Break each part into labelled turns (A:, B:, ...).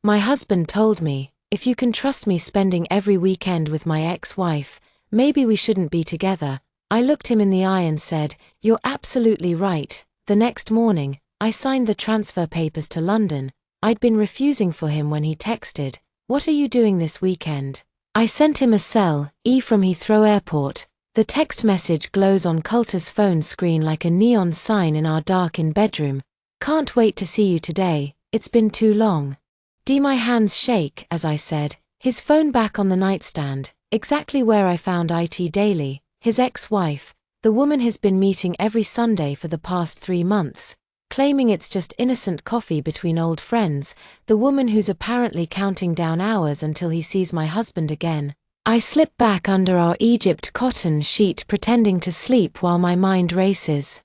A: My husband told me, if you can trust me spending every weekend with my ex-wife, maybe we shouldn't be together. I looked him in the eye and said, you're absolutely right. The next morning, I signed the transfer papers to London. I'd been refusing for him when he texted, what are you doing this weekend? I sent him a cell, from Heathrow Airport. The text message glows on Coulter's phone screen like a neon sign in our dark-in bedroom. Can't wait to see you today, it's been too long. My hands shake as I said, his phone back on the nightstand, exactly where I found IT Daily, his ex-wife, the woman he's been meeting every Sunday for the past 3 months, claiming it's just innocent coffee between old friends, the woman who's apparently counting down hours until he sees my husband again. I slip back under our Egypt cotton sheet pretending to sleep while my mind races.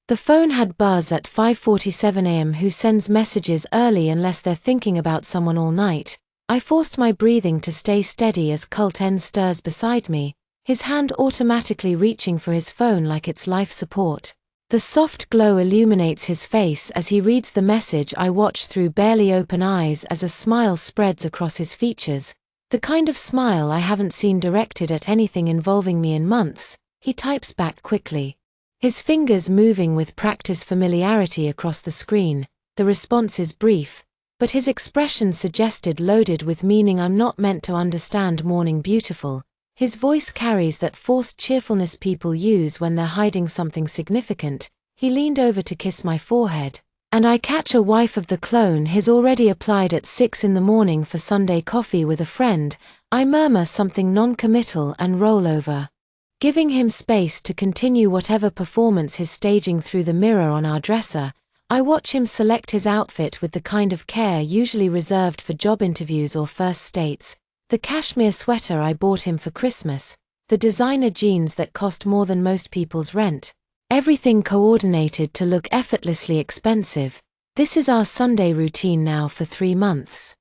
A: The phone had buzz at 5:47 a.m. Who sends messages early unless they're thinking about someone all night? I forced my breathing to stay steady as Coulter stirs beside me, his hand automatically reaching for his phone like it's life support. The soft glow illuminates his face as he reads the message. I watch through barely open eyes as a smile spreads across his features, the kind of smile I haven't seen directed at anything involving me in months. He types back quickly, his fingers moving with practiced familiarity across the screen. The response is brief, but his expression suggested loaded with meaning. I'm not meant to understand morning beautiful. His voice carries that forced cheerfulness people use when they're hiding something significant. He leaned over to kiss my forehead, and I catch a whiff of the cologne he's already applied at 6 in the morning for Sunday coffee with a friend. I murmur something non-committal and roll over, giving him space to continue whatever performance he's staging through the mirror on our dresser. I watch him select his outfit with the kind of care usually reserved for job interviews or first dates. The cashmere sweater I bought him for Christmas, the designer jeans that cost more than most people's rent. Everything coordinated to look effortlessly expensive. This is our Sunday routine now for 3 months.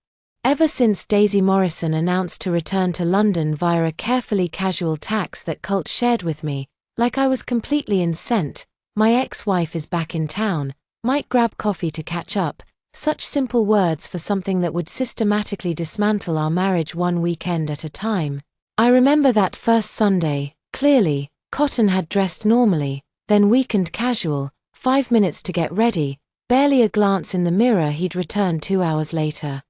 A: Ever since Daisy Morrison announced to return to London via a carefully casual tax that Colt shared with me, like I was completely incensed. My ex-wife is back in town, might grab coffee to catch up. Such simple words for something that would systematically dismantle our marriage one weekend at a time. I remember that first Sunday, clearly. Cotton had dressed normally, then weakened casual, 5 minutes to get ready, barely a glance in the mirror. He'd returned 2 hours later,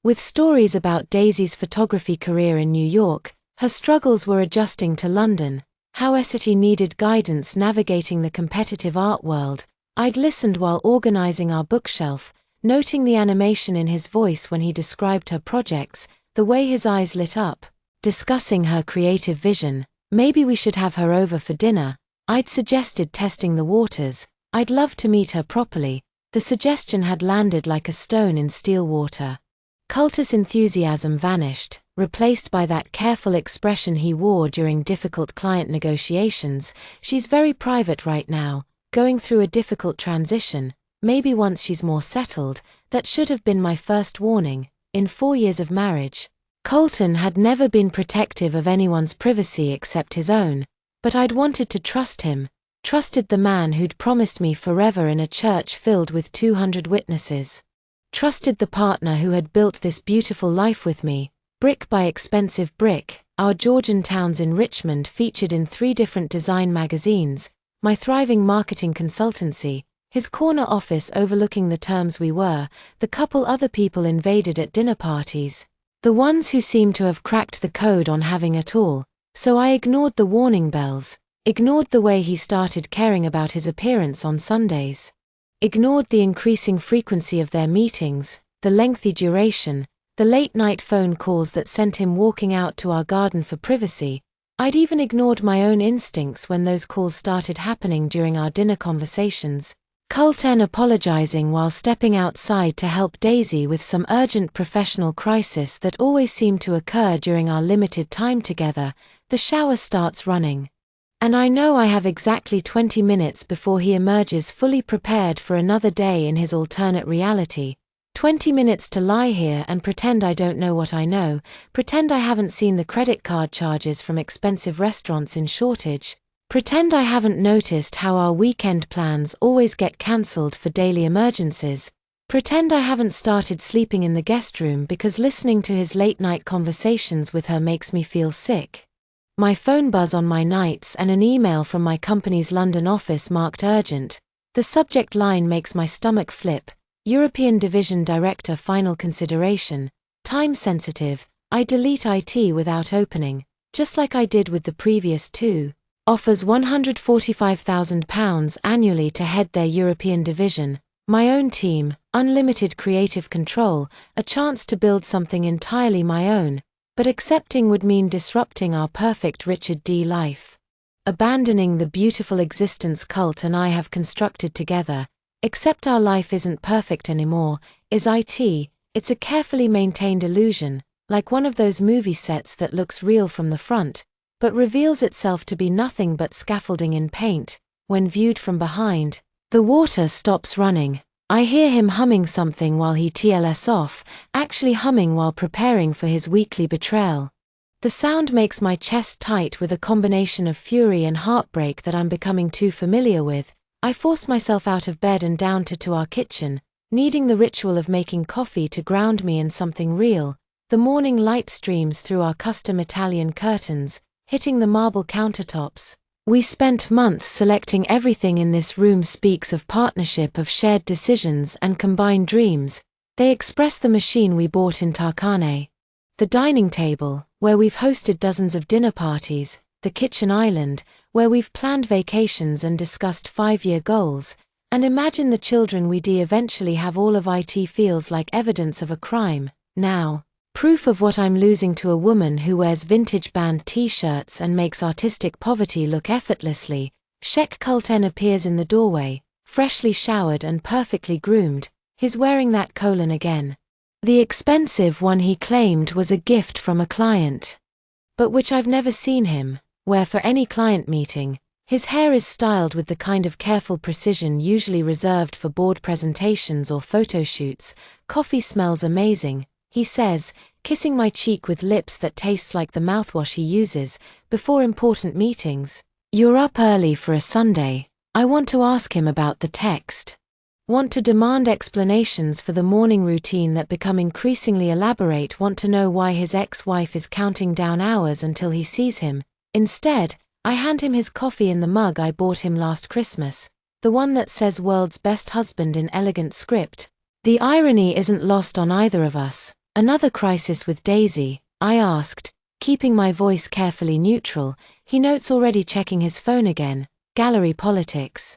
A: with stories about Daisy's photography career in New York, her struggles were adjusting to London, how she needed guidance navigating the competitive art world. I'd listened while organizing our bookshelf, noting the animation in his voice when he described her projects, the way his eyes lit up, discussing her creative vision. Maybe we should have her over for dinner. I'd suggested testing the waters. I'd love to meet her properly. The suggestion had landed like a stone in still water. Coulter's enthusiasm vanished, replaced by that careful expression he wore during difficult client negotiations. She's very private right now, going through a difficult transition. Maybe once she's more settled. That should have been my first warning. In 4 years of marriage, Coulter had never been protective of anyone's privacy except his own. But I'd wanted to trust him, trusted the man who'd promised me forever in a church filled with 200 witnesses. Trusted the partner who had built this beautiful life with me, brick by expensive brick. Our Georgian towns in Richmond featured in 3 different design magazines, my thriving marketing consultancy, his corner office overlooking the terms we were, the couple other people invaded at dinner parties, the ones who seemed to have cracked the code on having it all. So I ignored the warning bells, ignored the way he started caring about his appearance on Sundays, ignored the increasing frequency of their meetings, the lengthy duration, the late-night phone calls that sent him walking out to our garden for privacy. I'd even ignored my own instincts when those calls started happening during our dinner conversations. Coulter apologizing while stepping outside to help Daisy with some urgent professional crisis that always seemed to occur during our limited time together. The shower starts running, and I know I have exactly 20 minutes before he emerges fully prepared for another day in his alternate reality. 20 minutes to lie here and pretend I don't know what I know, pretend I haven't seen the credit card charges from expensive restaurants in shortage. Pretend I haven't noticed how our weekend plans always get cancelled for daily emergencies. Pretend I haven't started sleeping in the guest room because listening to his late-night conversations with her makes me feel sick. My phone buzz on my nights and an email from my company's London office marked urgent. The subject line makes my stomach flip. European Division Director, final consideration. Time sensitive. I delete IT without opening, just like I did with the previous two. Offers £145,000 annually to head their European division. My own team, unlimited creative control, a chance to build something entirely my own, but accepting would mean disrupting our perfect Richard D. life. Abandoning the beautiful existence Cult and I have constructed together, except our life isn't perfect anymore, is IT. It's a carefully maintained illusion, like one of those movie sets that looks real from the front, but reveals itself to be nothing but scaffolding in paint. When viewed from behind, the water stops running. I hear him humming something while he TLS off, actually humming while preparing for his weekly betrayal. The sound makes my chest tight with a combination of fury and heartbreak that I'm becoming too familiar with. I force myself out of bed and down to our kitchen, needing the ritual of making coffee to ground me in something real. The morning light streams through our custom Italian curtains, hitting the marble countertops. We spent months selecting everything in this room speaks of partnership, of shared decisions and combined dreams. They express the machine we bought in Tarkane. The dining table, where we've hosted dozens of dinner parties. The kitchen island, where we've planned vacations and discussed 5-year goals. And imagine the children we'd eventually have. All of IT feels like evidence of a crime, now. Proof of what I'm losing to a woman who wears vintage band t-shirts and makes artistic poverty look effortlessly. Sheikh Kulten appears in the doorway, freshly showered and perfectly groomed. He's wearing that colon again. The expensive one he claimed was a gift from a client, but which I've never seen him wear for any client meeting. His hair is styled with the kind of careful precision usually reserved for board presentations or photo shoots. Coffee smells amazing, he says, kissing my cheek with lips that tastes like the mouthwash he uses before important meetings. You're up early for a Sunday. I want to ask him about the text. Want to demand explanations for the morning routine that become increasingly elaborate. Want to know why his ex-wife is counting down hours until he sees him. Instead, I hand him his coffee in the mug I bought him last Christmas, the one that says world's best husband in elegant script. The irony isn't lost on either of us. Another crisis with Daisy? I asked, keeping my voice carefully neutral. He notes already checking his phone again. Gallery politics.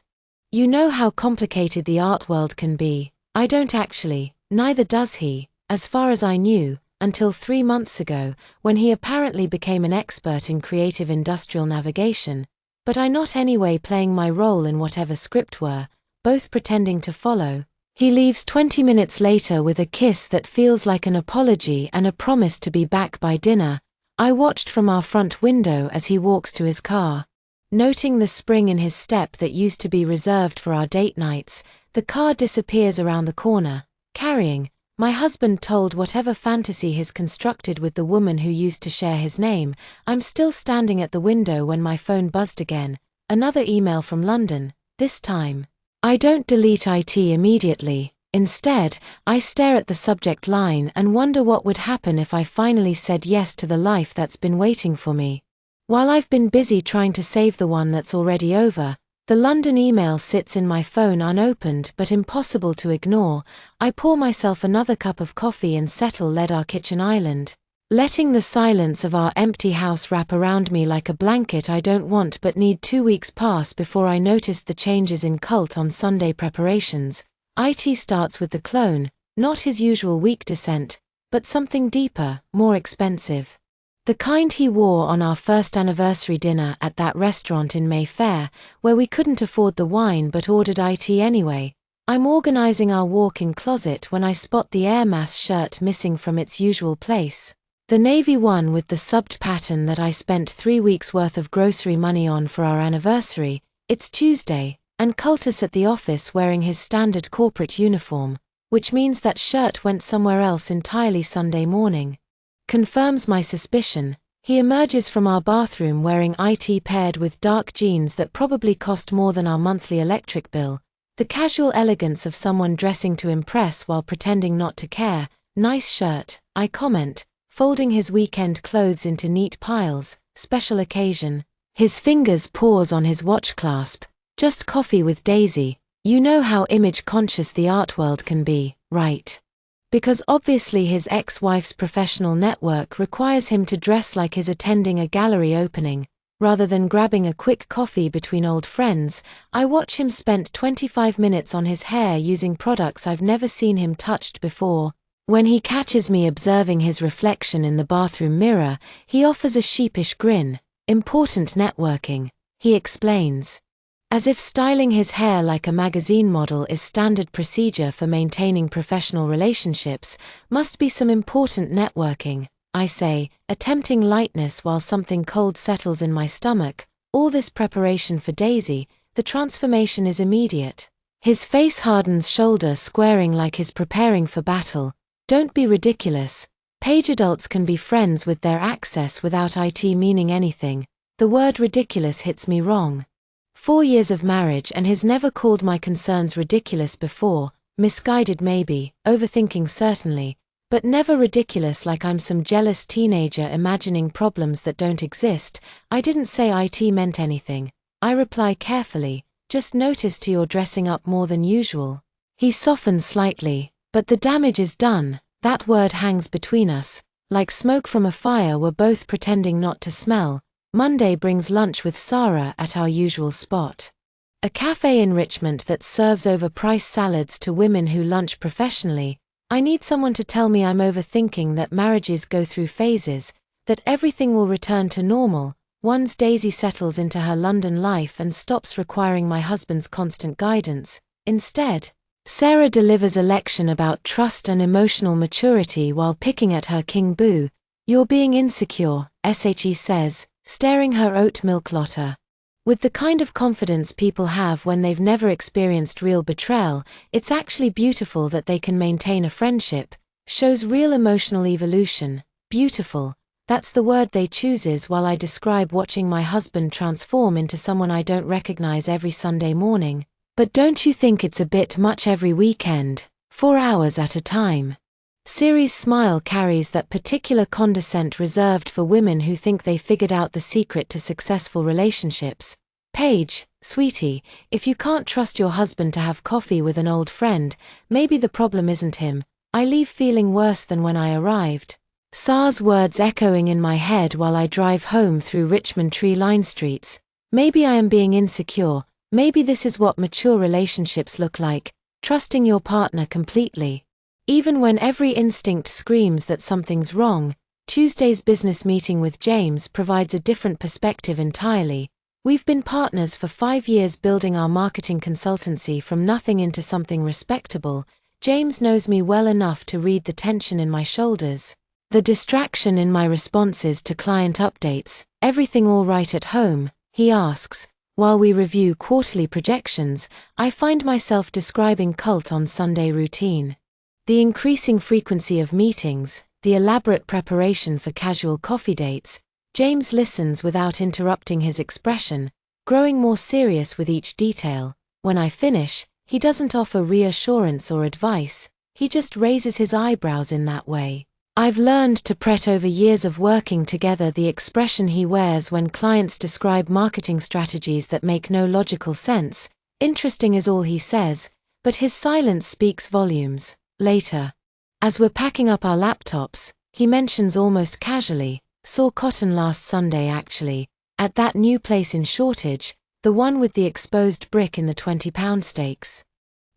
A: You know how complicated the art world can be. I don't actually, neither does he, as far as I knew, until 3 months ago, when he apparently became an expert in creative industrial navigation. But I not anyway, playing my role in whatever script we're both pretending to follow. He leaves 20 minutes later with a kiss that feels like an apology and a promise to be back by dinner. I watched from our front window as he walks to his car. Noting the spring in his step that used to be reserved for our date nights, the car disappears around the corner, carrying, my husband told, whatever fantasy he's constructed with the woman who used to share his name. I'm still standing at the window when my phone buzzed again. Another email from London, this time. I don't delete IT immediately. Instead, I stare at the subject line and wonder what would happen if I finally said yes to the life that's been waiting for me. While I've been busy trying to save the one that's already over, the London email sits in my phone unopened but impossible to ignore. I pour myself another cup of coffee and settle our kitchen island, letting the silence of our empty house wrap around me like a blanket I don't want but need. 2 weeks pass before I noticed the changes in Cult on Sunday preparations. IT starts with the clone, not his usual weak descent, but something deeper, more expensive. The kind he wore on our first anniversary dinner at that restaurant in Mayfair, where we couldn't afford the wine but ordered IT anyway. I'm organizing our walk-in closet when I spot the Air Mass shirt missing from its usual place. The navy one with the subbed pattern that I spent 3 weeks worth of grocery money on for our anniversary. It's Tuesday, and Cultus at the office wearing his standard corporate uniform, which means that shirt went somewhere else entirely. Sunday morning confirms my suspicion. He emerges from our bathroom wearing IT paired with dark jeans that probably cost more than our monthly electric bill. The casual elegance of someone dressing to impress while pretending not to care. Nice shirt, I comment, folding his weekend clothes into neat piles. Special occasion. His fingers pause on his watch clasp. Just coffee with Daisy. You know how image-conscious the art world can be, right? Because obviously his ex-wife's professional network requires him to dress like he's attending a gallery opening. Rather than grabbing a quick coffee between old friends, I watch him spend 25 minutes on his hair using products I've never seen him touched before. When he catches me observing his reflection in the bathroom mirror, he offers a sheepish grin. Important networking, he explains. As if styling his hair like a magazine model is standard procedure for maintaining professional relationships, must be some important networking, I say, attempting lightness while something cold settles in my stomach. All this preparation for Daisy, the transformation is immediate. His face hardens, shoulder squaring like he's preparing for battle. Don't be ridiculous. Page adults can be friends with their access without it meaning anything. The word ridiculous hits me wrong. 4 years of marriage and he's never called my concerns ridiculous before. Misguided maybe, overthinking certainly, but never ridiculous like I'm some jealous teenager imagining problems that don't exist. I didn't say it meant anything. I reply carefully, just noticed you're dressing up more than usual. He softens slightly, but the damage is done. That word hangs between us, like smoke from a fire we're both pretending not to smell. Monday brings lunch with Sarah at our usual spot. A cafe enrichment that serves overpriced salads to women who lunch professionally. I need someone to tell me I'm overthinking, that marriages go through phases, that everything will return to normal once Daisy settles into her London life and stops requiring my husband's constant guidance. Instead, Sarah delivers a lecture about trust and emotional maturity while picking at her king boo. You're being insecure, she says, staring her oat milk lotter. With the kind of confidence people have when they've never experienced real betrayal, it's actually beautiful that they can maintain a friendship. Shows real emotional evolution. Beautiful. That's the word they chooses while I describe watching my husband transform into someone I don't recognize every Sunday morning. But don't you think it's a bit much every weekend? 4 hours at a time. Siri's smile carries that particular condescent reserved for women who think they figured out the secret to successful relationships. Paige, sweetie, if you can't trust your husband to have coffee with an old friend, maybe the problem isn't him. I leave feeling worse than when I arrived. Sar's words echoing in my head while I drive home through Richmond tree-lined streets. Maybe I am being insecure. Maybe this is what mature relationships look like, trusting your partner completely. Even when every instinct screams that something's wrong. Tuesday's business meeting with James provides a different perspective entirely. We've been partners for 5 years building our marketing consultancy from nothing into something respectable. James knows me well enough to read the tension in my shoulders. The distraction in my responses to client updates. Everything all right at home? He asks. While we review quarterly projections, I find myself describing cult on Sunday routine. The increasing frequency of meetings, the elaborate preparation for casual coffee dates. James listens without interrupting his expression, growing more serious with each detail. When I finish, he doesn't offer reassurance or advice, he just raises his eyebrows in that way. I've learned to pret over years of working together the expression he wears when clients describe marketing strategies that make no logical sense. Interesting is all he says, but his silence speaks volumes. Later, as we're packing up our laptops, he mentions almost casually, saw cotton last Sunday actually, at that new place in Shortage, the one with the exposed brick in the £20 stakes.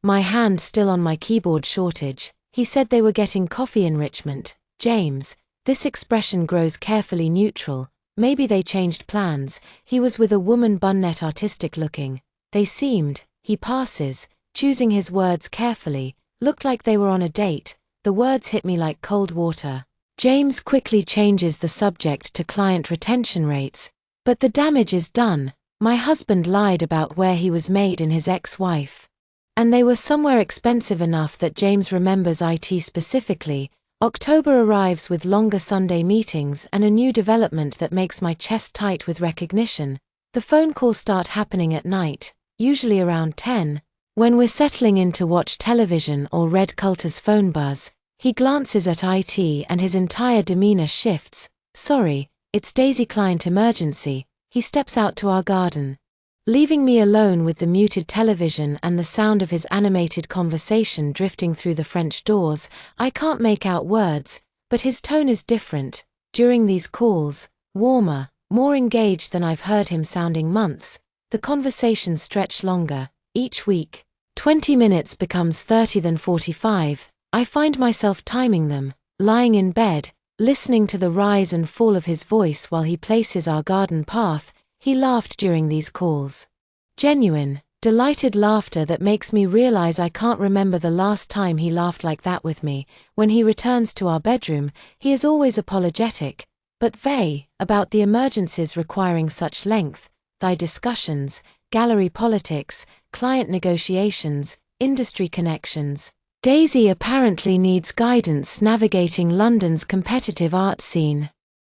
A: My hand still on my keyboard. Shortage. He said they were getting coffee enrichment. James, this expression grows carefully neutral. Maybe they changed plans. He was with a woman, brunette, artistic looking. They seemed, he passes, choosing his words carefully, looked like they were on a date. The words hit me like cold water. James quickly changes the subject to client retention rates. But the damage is done. My husband lied about where he was made in his ex-wife. And they were somewhere expensive enough that James remembers it specifically. October arrives with longer Sunday meetings and a new development that makes my chest tight with recognition. The phone calls start happening at night, usually around 10. When we're settling in to watch television or read Coulter's phone buzz, he glances at IT and his entire demeanor shifts. Sorry, it's Daisy client emergency. He steps out to our garden, leaving me alone with the muted television and the sound of his animated conversation drifting through the French doors. I can't make out words, but his tone is different. During these calls, warmer, more engaged than I've heard him sounding months. The conversations stretch longer. Each week, 20 minutes becomes 30 then 45. I find myself timing them, lying in bed, listening to the rise and fall of his voice while he places our garden path. He laughed during these calls. Genuine, delighted laughter that makes me realize I can't remember the last time he laughed like that with me. When he returns to our bedroom, he is always apologetic, but vague, about the emergencies requiring such length, thy discussions, gallery politics, client negotiations, industry connections. Daisy apparently needs guidance navigating London's competitive art scene.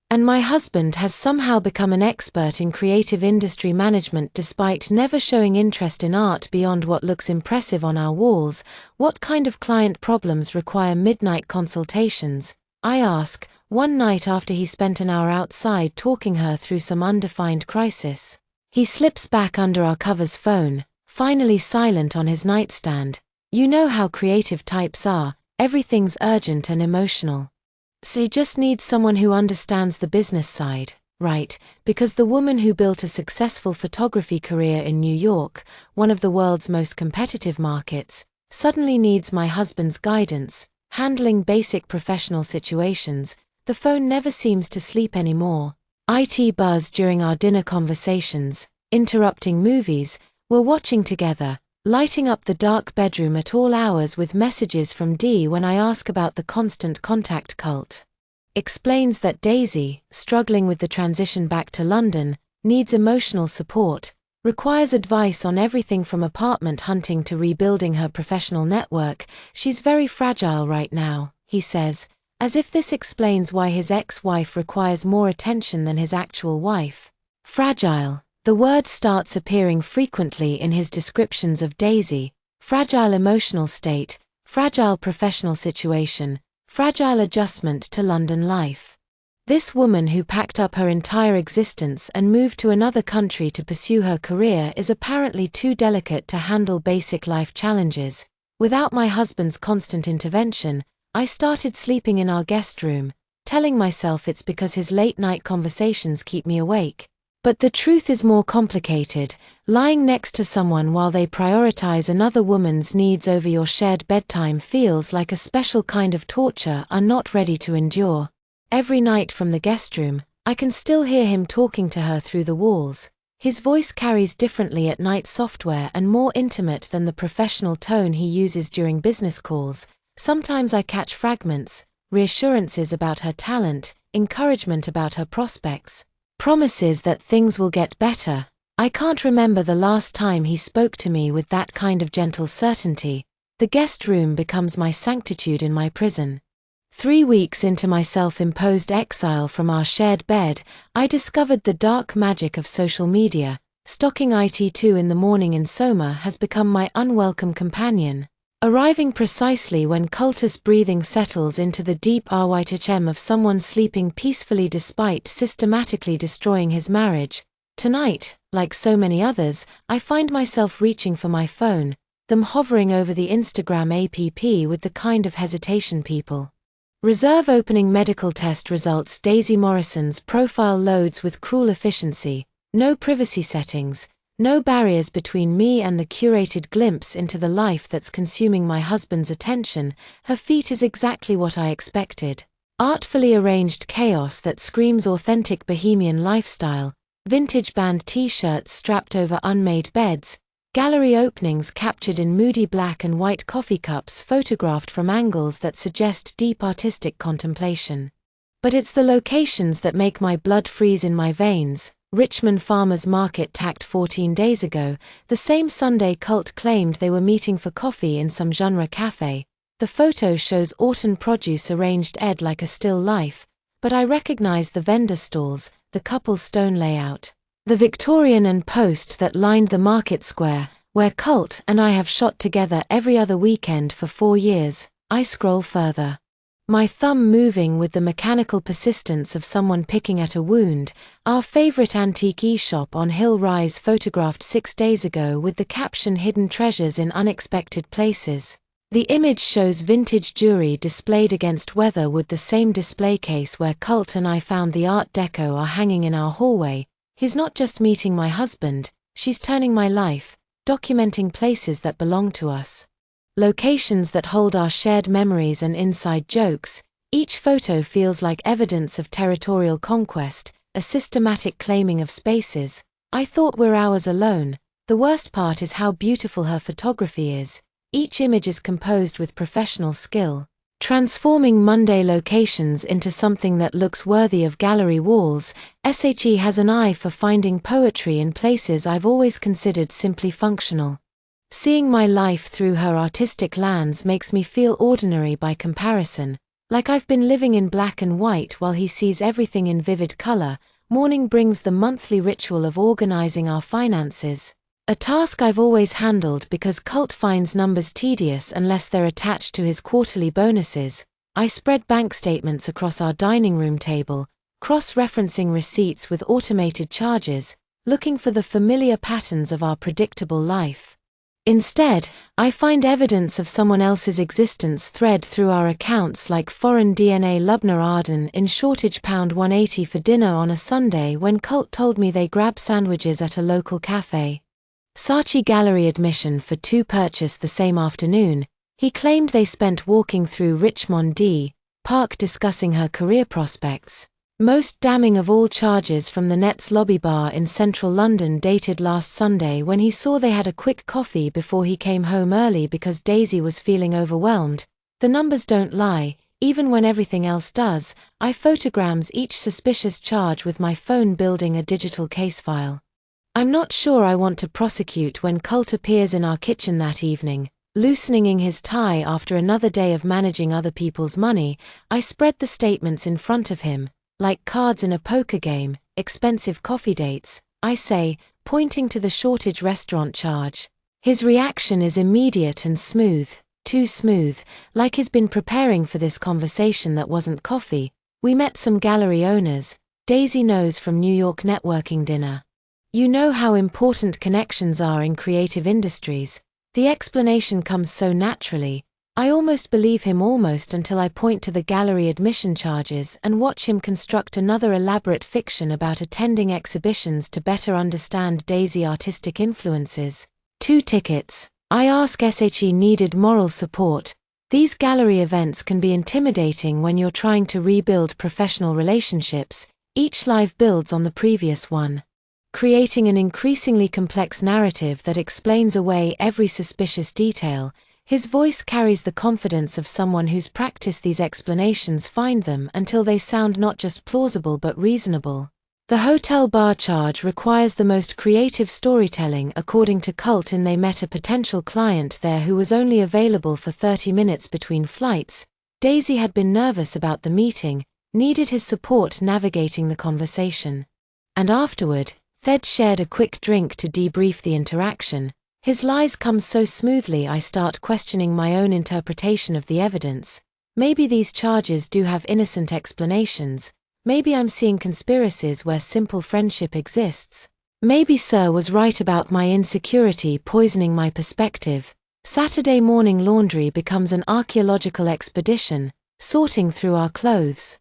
A: And my husband has somehow become an expert in creative industry management despite never showing interest in art beyond what looks impressive on our walls. What kind of client problems require midnight consultations? I ask, one night after he spent an hour outside talking her through some undefined crisis. He slips back under our covers phone, finally silent on his nightstand. You know how creative types are, everything's urgent and emotional. So you just need someone who understands the business side, right? Because the woman who built a successful photography career in New York, one of the world's most competitive markets, suddenly needs my husband's guidance, handling basic professional situations. The phone never seems to sleep anymore. IT buzz during our dinner conversations, interrupting movies we're watching together, lighting up the dark bedroom at all hours with messages from D when I ask about the constant contact cult. Explains that Daisy, struggling with the transition back to London, needs emotional support, requires advice on everything from apartment hunting to rebuilding her professional network. She's very fragile right now, he says, as if this explains why his ex-wife requires more attention than his actual wife. Fragile. The word starts appearing frequently in his descriptions of Daisy: fragile emotional state, fragile professional situation, fragile adjustment to London life. This woman who packed up her entire existence and moved to another country to pursue her career is apparently too delicate to handle basic life challenges. Without my husband's constant intervention, I started sleeping in our guest room, telling myself it's because his late-night conversations keep me awake. But the truth is more complicated. Lying next to someone while they prioritize another woman's needs over your shared bedtime feels like a special kind of torture I'm not ready to endure. Every night from the guest room, I can still hear him talking to her through the walls. His voice carries differently at night, softer and more intimate than the professional tone he uses during business calls. Sometimes I catch fragments, reassurances about her talent, encouragement about her prospects, promises that things will get better. I can't remember the last time he spoke to me with that kind of gentle certainty. The guest room becomes my sanctuary in my prison. 3 weeks into my self-imposed exile from our shared bed, I discovered the dark magic of social media. Stalking IT2 in the morning in Soma has become my unwelcome companion. Arriving precisely when Coulter's breathing settles into the deep RYTHM of someone sleeping peacefully despite systematically destroying his marriage. Tonight, like so many others, I find myself reaching for my phone, them hovering over the Instagram app with the kind of hesitation people reserve opening medical test results. Daisy Morrison's profile loads with cruel efficiency, no privacy settings, no barriers between me and the curated glimpse into the life that's consuming my husband's attention. Her feat is exactly what I expected. Artfully arranged chaos that screams authentic bohemian lifestyle, vintage band t-shirts strapped over unmade beds, gallery openings captured in moody black and white coffee cups photographed from angles that suggest deep artistic contemplation. But it's the locations that make my blood freeze in my veins. Richmond Farmers Market tacked 14 days ago, the same Sunday cult claimed they were meeting for coffee in some genre cafe. The photo shows autumn produce arranged like a still life, but I recognize the vendor stalls, the couple's stone layout, the Victorian and post that lined the market square. where Cult and I have shot together every other weekend for 4 years. I scroll further. My thumb moving with the mechanical persistence of someone picking at a wound. Our favorite antique e-shop on Hill Rise photographed 6 days ago with the caption "Hidden treasures in unexpected places." The image shows vintage jewelry displayed against weatherwood, the same display case where Cult and I found the Art Deco are hanging in our hallway. He's not just meeting my husband, she's turning my life, documenting places that belong to us. Locations that hold our shared memories and inside jokes. Each photo feels like evidence of territorial conquest, a systematic claiming of spaces. I thought we're ours alone. The worst part is how beautiful her photography is. Each image is composed with professional skill, transforming Monday locations into something that looks worthy of gallery walls. SHE has an eye for finding poetry in places I've always considered simply functional. Seeing my life through her artistic lens makes me feel ordinary by comparison, like I've been living in black and white while he sees everything in vivid color. Morning brings the monthly ritual of organizing our finances, a task I've always handled because Cult finds numbers tedious unless they're attached to his quarterly bonuses. I spread bank statements across our dining room table, cross-referencing receipts with automated charges, looking for the familiar patterns of our predictable life. Instead, I find evidence of someone else's existence thread through our accounts, like foreign DNA. Lubna Arden in shortage, £180 for dinner on a Sunday when Cult told me they grabbed sandwiches at a local cafe. Saatchi gallery admission for 2 purchased the same afternoon. He claimed they spent walking through Richmond D. Park discussing her career prospects. Most damning of all, charges from the Nets lobby bar in central London dated last Sunday when he saw they had a quick coffee before he came home early because Daisy was feeling overwhelmed. The numbers don't lie, even when everything else does. I photograms each suspicious charge with my phone, building a digital case file. I'm not sure I want to prosecute when Cult appears in our kitchen that evening, loosening his tie after another day of managing other people's money. I spread the statements in front of him, like cards in a poker game. Expensive coffee dates, I say, pointing to the shortage restaurant charge. His reaction is immediate and smooth, too smooth, like he's been preparing for this conversation that wasn't coffee. We met some gallery owners, Daisy knows from New York networking dinner. You know how important connections are in creative industries. The explanation comes so naturally. I almost believe him until I point to the gallery admission charges and watch him construct another elaborate fiction about attending exhibitions to better understand Daisy's artistic influences. 2 tickets. I ask SHE needed moral support. These gallery events can be intimidating when you're trying to rebuild professional relationships. Each live builds on the previous one, creating an increasingly complex narrative that explains away every suspicious detail. His voice carries the confidence of someone who's practiced these explanations, find them until they sound not just plausible but reasonable. The hotel bar charge requires the most creative storytelling, according to Cult. They met a potential client there who was only available for 30 minutes between flights. Daisy had been nervous about the meeting, needed his support navigating the conversation. And afterward, they'd shared a quick drink to debrief the interaction. His lies come so smoothly I start questioning my own interpretation of the evidence. Maybe these charges do have innocent explanations. Maybe I'm seeing conspiracies where simple friendship exists. Maybe Sir was right about my insecurity poisoning my perspective. Saturday morning laundry becomes an archaeological expedition, sorting through our clothes.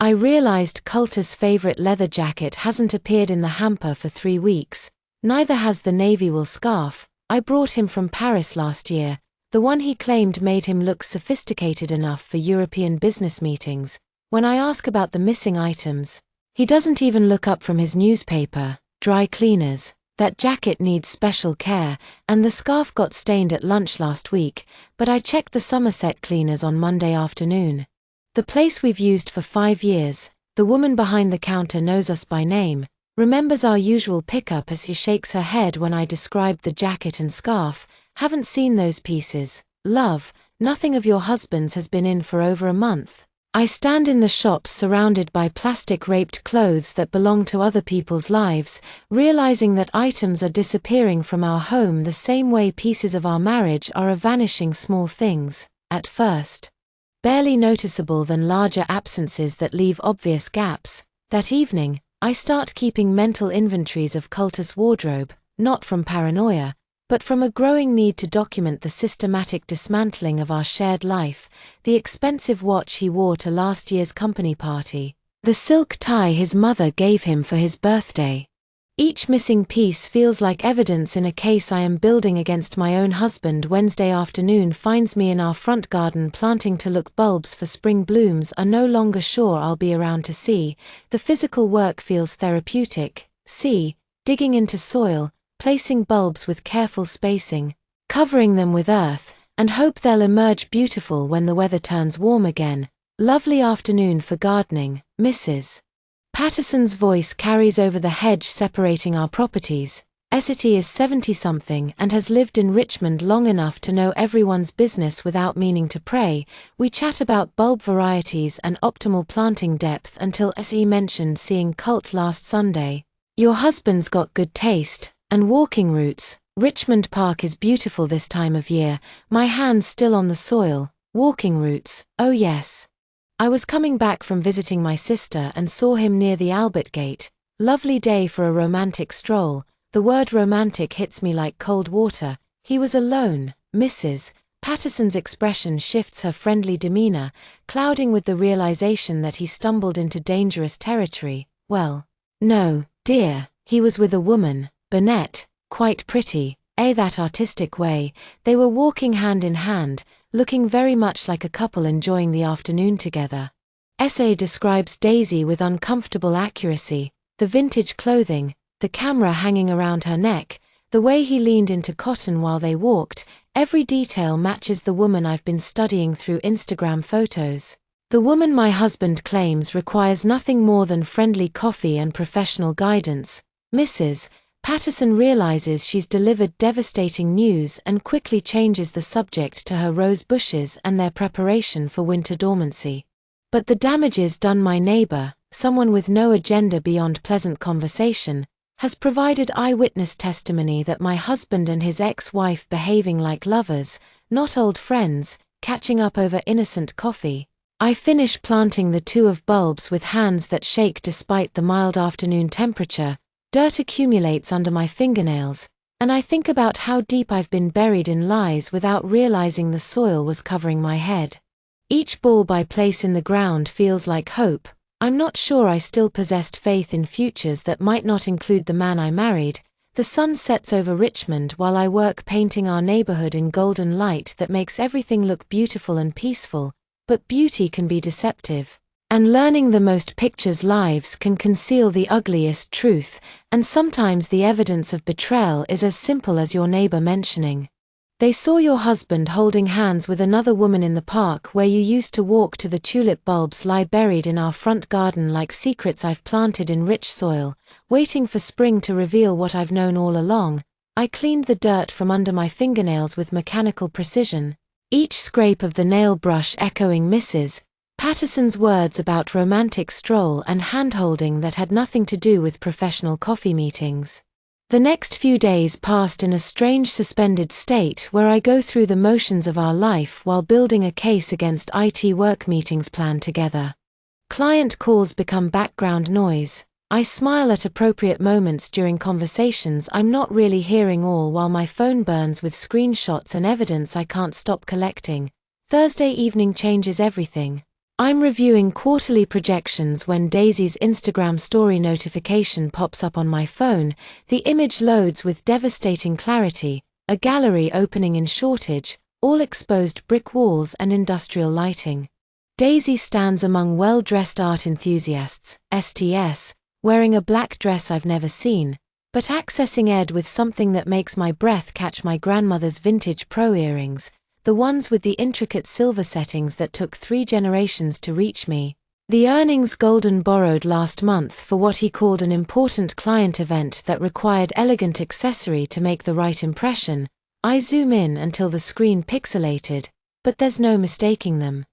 A: I realized Culter's favorite leather jacket hasn't appeared in the hamper for 3 weeks. Neither has the navy wool scarf I brought him from Paris last year, the one he claimed made him look sophisticated enough for European business meetings. When I ask about the missing items, he doesn't even look up from his newspaper. Dry cleaners. That jacket needs special care, and the scarf got stained at lunch last week, but I checked the Somerset cleaners on Monday afternoon. The place we've used for 5 years, the woman behind the counter knows us by name, remembers our usual pickup as he shakes her head when I described the jacket and scarf. Haven't seen those pieces, love. Nothing of your husband's has been in for over a month. I stand in the shops surrounded by plastic-wrapped clothes that belong to other people's lives, realizing that items are disappearing from our home the same way pieces of our marriage are vanishing. Small things, at first barely noticeable, then larger absences that leave obvious gaps. That evening, I start keeping mental inventories of Cultus' wardrobe, not from paranoia, but from a growing need to document the systematic dismantling of our shared life: the expensive watch he wore to last year's company party, the silk tie his mother gave him for his birthday. Each missing piece feels like evidence in a case I am building against my own husband. Wednesday afternoon finds me in our front garden planting to look bulbs for spring blooms. Are no longer sure I'll be around to see. The physical work feels therapeutic. Digging into soil, placing bulbs with careful spacing, covering them with earth, and hope they'll emerge beautiful when the weather turns warm again. Lovely afternoon for gardening, Mrs. Patterson's voice carries over the hedge separating our properties. Essity is 70-something and has lived in Richmond long enough to know everyone's business without meaning to pray. We chat about bulb varieties and optimal planting depth until S.E. mentioned seeing Cult last Sunday. Your husband's got good taste. And walking routes. Richmond Park is beautiful this time of year, my hands still on the soil. Walking routes, oh yes. I was coming back from visiting my sister and saw him near the Albert Gate. Lovely day for a romantic stroll. The word romantic hits me like cold water. He was alone. Mrs. Patterson's expression shifts, her friendly demeanor, clouding with the realization that he stumbled into dangerous territory. Well, no, dear, he was with a woman. Burnett, quite pretty, that artistic way. They were walking hand in hand, looking very much like a couple enjoying the afternoon together. S.A. describes Daisy with uncomfortable accuracy: the vintage clothing, the camera hanging around her neck, the way he leaned into cotton while they walked. Every detail matches the woman I've been studying through Instagram photos. The woman my husband claims requires nothing more than friendly coffee and professional guidance. Mrs. Patterson realizes she's delivered devastating news and quickly changes the subject to her rose bushes and their preparation for winter dormancy. But the damages done. My neighbor, someone with no agenda beyond pleasant conversation, has provided eyewitness testimony that my husband and his ex-wife behaving like lovers, not old friends, catching up over innocent coffee. I finish planting the two of bulbs with hands that shake despite the mild afternoon temperature. Dirt accumulates under my fingernails, and I think about how deep I've been buried in lies without realizing the soil was covering my head. Each bulb I place in the ground feels like hope. I'm not sure I still possessed faith in futures that might not include the man I married. The sun sets over Richmond while I work painting our neighborhood in golden light that makes everything look beautiful and peaceful, but beauty can be deceptive. And learning the most pictures' lives can conceal the ugliest truth, and sometimes the evidence of betrayal is as simple as your neighbor mentioning, "They saw your husband holding hands with another woman in the park where you used to walk." To the tulip bulbs lie buried in our front garden like secrets I've planted in rich soil, waiting for spring to reveal what I've known all along. I cleaned the dirt from under my fingernails with mechanical precision, each scrape of the nail brush echoing Mrs. Patterson's words about romantic stroll and hand-holding that had nothing to do with professional coffee meetings. The next few days passed in a strange suspended state where I go through the motions of our life while building a case against IT. Work meetings planned together. Client calls become background noise. I smile at appropriate moments during conversations I'm not really hearing, all while my phone burns with screenshots and evidence I can't stop collecting. Thursday evening changes everything. I'm reviewing quarterly projections when Daisy's Instagram story notification pops up on my phone. The image loads with devastating clarity, a gallery opening in Shortage, all exposed brick walls and industrial lighting. Daisy stands among well-dressed art enthusiasts, STS, wearing a black dress I've never seen, but accessing Ed with something that makes my breath catch: my grandmother's vintage pro earrings, the ones with the intricate silver settings that took 3 generations to reach me. The earnings Golden borrowed last month for what he called an important client event that required elegant accessory to make the right impression. I zoom in until the screen pixelated, but there's no mistaking them.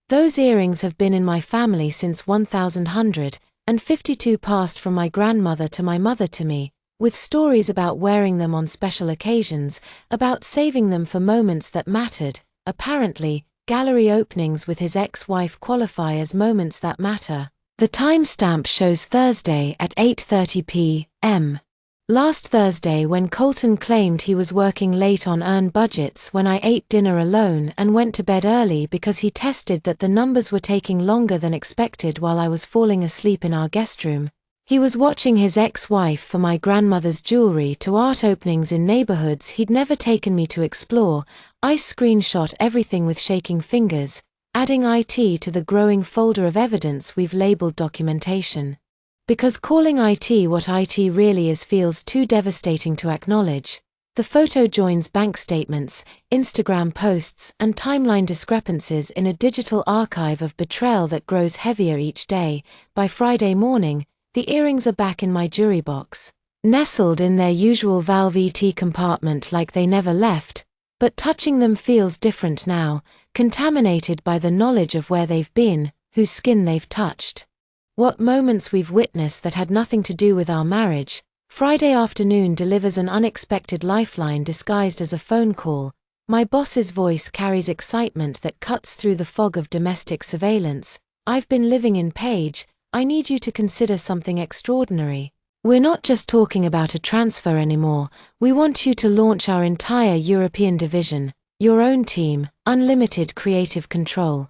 A: Those earrings have been in my family since 1152, passed from my grandmother to my mother to me, with stories about wearing them on special occasions, about saving them for moments that mattered. Apparently, gallery openings with his ex-wife qualify as moments that matter. The timestamp shows Thursday at 8:30 p.m. Last Thursday, when Colton claimed he was working late on earned budgets, when I ate dinner alone and went to bed early because he tested that the numbers were taking longer than expected while I was falling asleep in our guest room. He was watching his ex-wife for my grandmother's jewelry to art openings in neighborhoods he'd never taken me to explore. I screenshot everything with shaking fingers, adding IT to the growing folder of evidence we've labeled documentation. Because calling IT what IT really is feels too devastating to acknowledge. The photo joins bank statements, Instagram posts, and timeline discrepancies in a digital archive of betrayal that grows heavier each day. By Friday morning, the earrings are back in my jewelry box, nestled in their usual Velveeta compartment like they never left, but touching them feels different now, contaminated by the knowledge of where they've been, whose skin they've touched. What moments we've witnessed that had nothing to do with our marriage. Friday afternoon delivers an unexpected lifeline disguised as a phone call. My boss's voice carries excitement that cuts through the fog of domestic surveillance. I've been living in Page. I need you to consider something extraordinary. We're not just talking about a transfer anymore. We want you to launch our entire European division, your own team, unlimited creative control,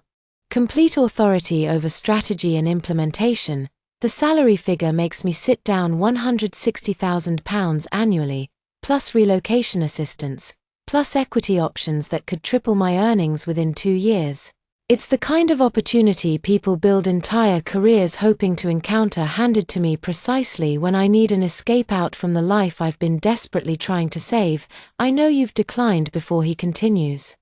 A: complete authority over strategy and implementation. The salary figure makes me sit down £160,000 annually, plus relocation assistance, plus equity options that could triple my earnings within 2 years. It's the kind of opportunity people build entire careers hoping to encounter, handed to me precisely when I need an escape out from the life I've been desperately trying to save. I know you've declined. Before he continues.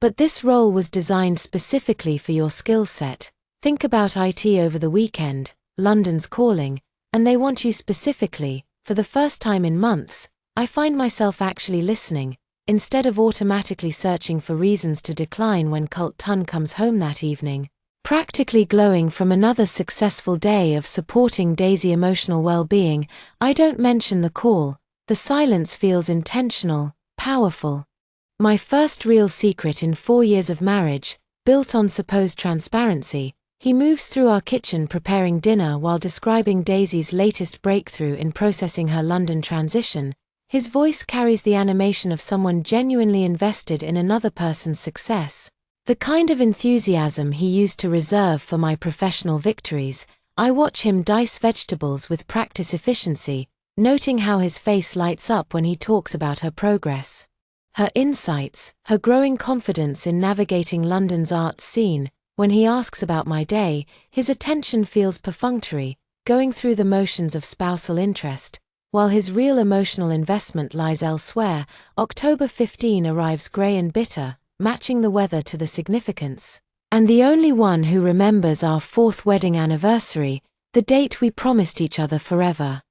A: But this role was designed specifically for your skill set. Think about IT over the weekend. London's calling, and they want you specifically. For the first time in months, I find myself actually listening, instead of automatically searching for reasons to decline when Colton comes home that evening, practically glowing from another successful day of supporting Daisy's emotional well-being. I don't mention the call. The silence feels intentional, powerful. My first real secret in 4 years of marriage, built on supposed transparency. He moves through our kitchen preparing dinner while describing Daisy's latest breakthrough in processing her London transition. His voice carries the animation of someone genuinely invested in another person's success. The kind of enthusiasm he used to reserve for my professional victories. I watch him dice vegetables with practice efficiency, noting how his face lights up when he talks about her progress, her insights, her growing confidence in navigating London's arts scene. When he asks about my day, his attention feels perfunctory, going through the motions of spousal interest, while his real emotional investment lies elsewhere. October 15 arrives grey and bitter, matching the weather to the significance. And the only one who remembers our 4th wedding anniversary, the date we promised each other forever.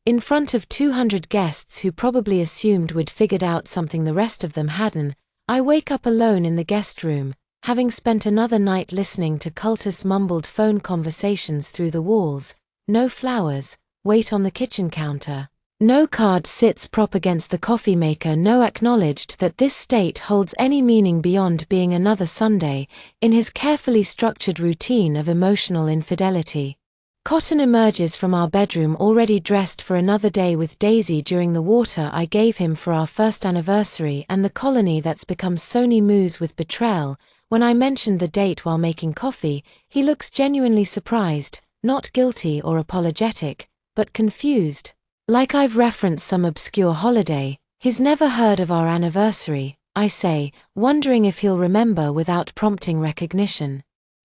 A: In front of 200 guests who probably assumed we'd figured out something the rest of them hadn't, I wake up alone in the guest room, having spent another night listening to cultist mumbled phone conversations through the walls. No flowers, wait on the kitchen counter. No card sits prop against the coffee maker. No acknowledged that this state holds any meaning beyond being another Sunday, in his carefully structured routine of emotional infidelity. Cotton emerges from our bedroom already dressed for another day with Daisy during the water I gave him for our first anniversary and the colony that's become Sony moos with betrayal. When I mentioned the date while making coffee, he looks genuinely surprised, not guilty or apologetic, but confused. Like I've referenced some obscure holiday. He's never heard of our anniversary, I say, wondering if he'll remember without prompting recognition.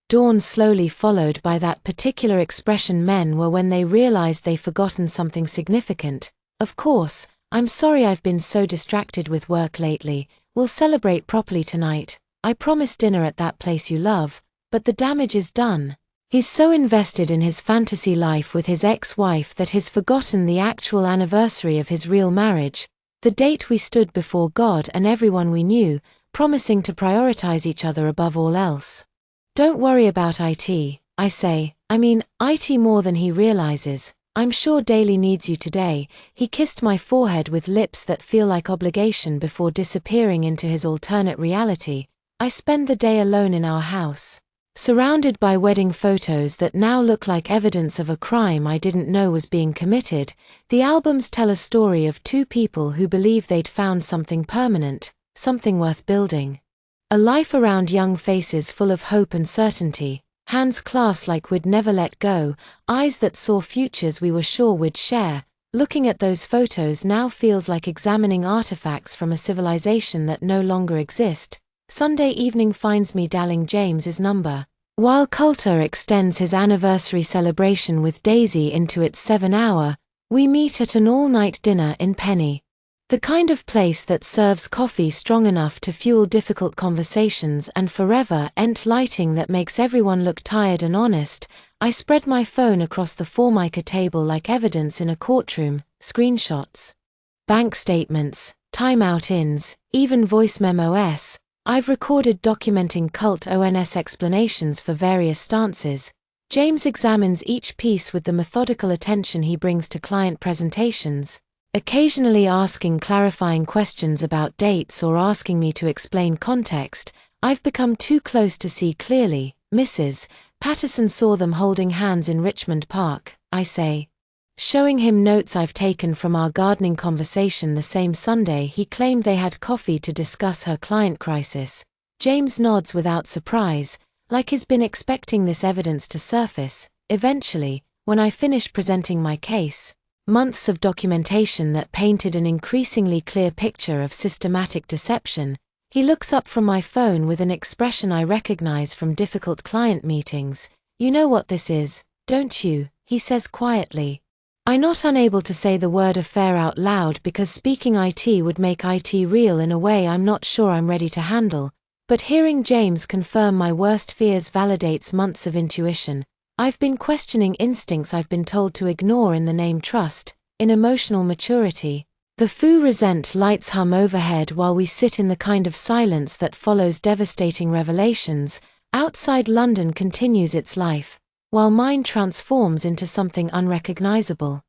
A: Dawn slowly followed by that particular expression men were when they realized they've forgotten something significant. Of course, I'm sorry I've been so distracted with work lately. We'll celebrate properly tonight. I promised dinner at that place you love, but the damage is done. He's so invested in his fantasy life with his ex-wife that he's forgotten the actual anniversary of his real marriage, the date we stood before God and everyone we knew, promising to prioritize each other above all else. Don't worry about IT, I say. I mean, IT more than he realizes. I'm sure Daly needs you today. He kissed my forehead with lips that feel like obligation before disappearing into his alternate reality. I spend the day alone in our house, surrounded by wedding photos that now look like evidence of a crime I didn't know was being committed. The albums tell a story of two people who believe they'd found something permanent, something worth building. A life around young faces full of hope and certainty, hands clasped like we'd never let go, eyes that saw futures we were sure we'd share. Looking at those photos now feels like examining artifacts from a civilization that no longer exists. Sunday evening finds me dialing James's number. While Coulter extends his anniversary celebration with Daisy into its 7th hour, we meet at an all-night dinner in Penny. The kind of place that serves coffee strong enough to fuel difficult conversations and forever lighting that makes everyone look tired and honest. I spread my phone across the Formica table like evidence in a courtroom, screenshots, bank statements, timeout-ins, even voice memos. I've recorded documenting cult ONS explanations for various stances. James examines each piece with the methodical attention he brings to client presentations, occasionally asking clarifying questions about dates or asking me to explain context. I've become too close to see clearly. Mrs. Patterson saw them holding hands in Richmond Park, I say, showing him notes I've taken from our gardening conversation the same Sunday he claimed they had coffee to discuss her client crisis. James nods without surprise, like he's been expecting this evidence to surface. Eventually, when I finish presenting my case, months of documentation that painted an increasingly clear picture of systematic deception, he looks up from my phone with an expression I recognize from difficult client meetings. You know what this is, don't you? He says quietly. I'm not unable to say the word affair out loud because speaking IT would make IT real in a way I'm not sure I'm ready to handle, but hearing James confirm my worst fears validates months of intuition. I've been questioning instincts I've been told to ignore in the name trust, in emotional maturity. The Foo Resent lights hum overhead while we sit in the kind of silence that follows devastating revelations. Outside London continues its life, while mine transforms into something unrecognizable.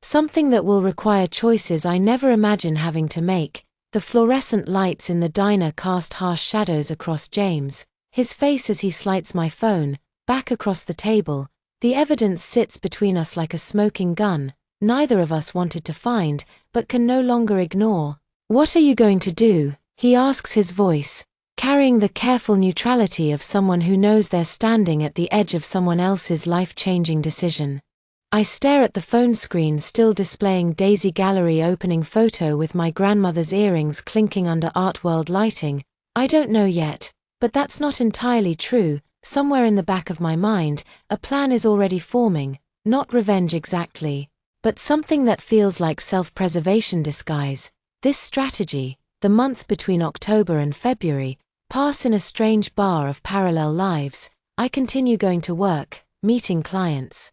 A: Something that will require choices I never imagine having to make. The fluorescent lights in the diner cast harsh shadows across James, his face as he slides my phone back across the table. The evidence sits between us like a smoking gun, neither of us wanted to find, but can no longer ignore. What are you going to do? He asks, his voice carrying the careful neutrality of someone who knows they're standing at the edge of someone else's life-changing decision. I stare at the phone screen still displaying Daisy Gallery opening photo with my grandmother's earrings clinking under art world lighting. I don't know yet, but that's not entirely true. Somewhere in the back of my mind, a plan is already forming, not revenge exactly, but something that feels like self-preservation disguise. This strategy, the month between October and February, pass in a strange bar of parallel lives. I continue going to work, meeting clients,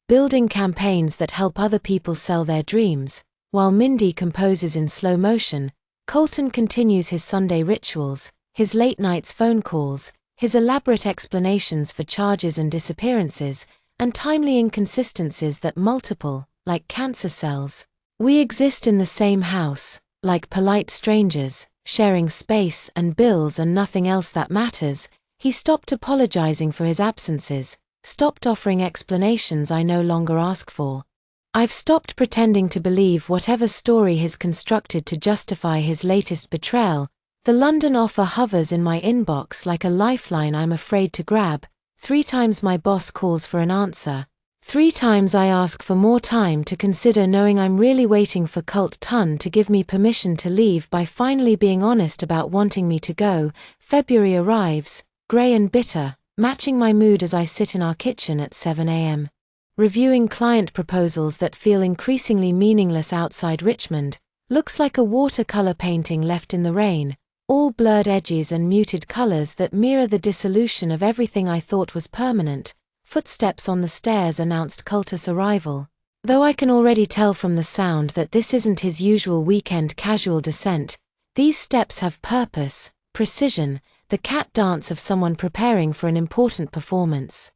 A: building campaigns that help other people sell their dreams, while Mindy composes in slow motion. Colton continues his Sunday rituals, his late nights phone calls, his elaborate explanations for charges and disappearances, and timely inconsistencies that multiple, like cancer cells. We exist in the same house, like polite strangers, sharing space and bills and nothing else that matters. He stopped apologizing for his absences, stopped offering explanations I no longer ask for. I've stopped pretending to believe whatever story he's constructed to justify his latest betrayal. The London offer hovers in my inbox like a lifeline I'm afraid to grab. 3 times my boss calls for an answer. 3 times I ask for more time to consider, knowing I'm really waiting for Cult Ton to give me permission to leave by finally being honest about wanting me to go. February arrives, grey and bitter, matching my mood as I sit in our kitchen at 7 a.m. reviewing client proposals that feel increasingly meaningless outside Richmond. Looks like a watercolor painting left in the rain, all blurred edges and muted colors that mirror the dissolution of everything I thought was permanent. Footsteps on the stairs announced Cultus' arrival. Though I can already tell from the sound that this isn't his usual weekend casual descent, these steps have purpose, precision. the cat dance of someone preparing for an important performance.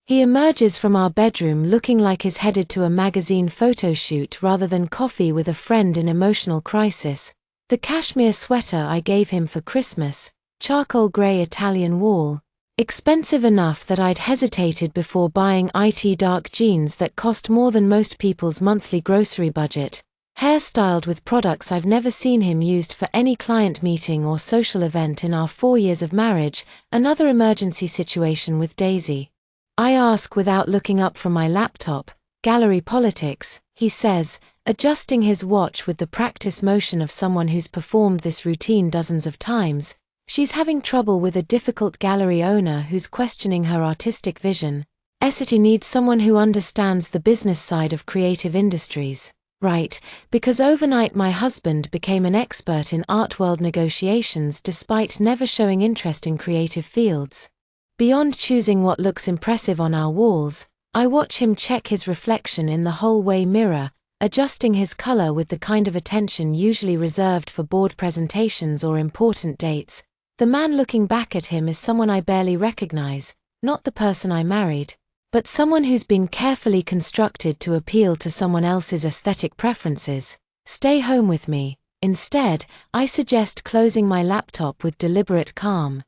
A: He emerges from our bedroom looking like he's headed to a magazine photo shoot rather than coffee with a friend in emotional crisis. The cashmere sweater I gave him for Christmas, charcoal grey Italian wall, expensive enough that I'd hesitated before buying it dark jeans that cost more than most people's monthly grocery budget, hairstyled with products I've never seen him used for any client meeting or social event in our 4 years of marriage, another emergency situation with Daisy. I ask without looking up from my laptop, gallery politics, he says, adjusting his watch with the practice motion of someone who's performed this routine dozens of times. She's having trouble with a difficult gallery owner who's questioning her artistic vision. Essity needs someone who understands the business side of creative industries. Right, because overnight my husband became an expert in art world negotiations despite never showing interest in creative fields. Beyond choosing what looks impressive on our walls, I watch him check his reflection in the hallway mirror, adjusting his color with the kind of attention usually reserved for board presentations or important dates. The man looking back at him is someone I barely recognize, not the person I married, but someone who's been carefully constructed to appeal to someone else's aesthetic preferences. Stay home with me. Instead, I suggest closing my laptop with deliberate calm.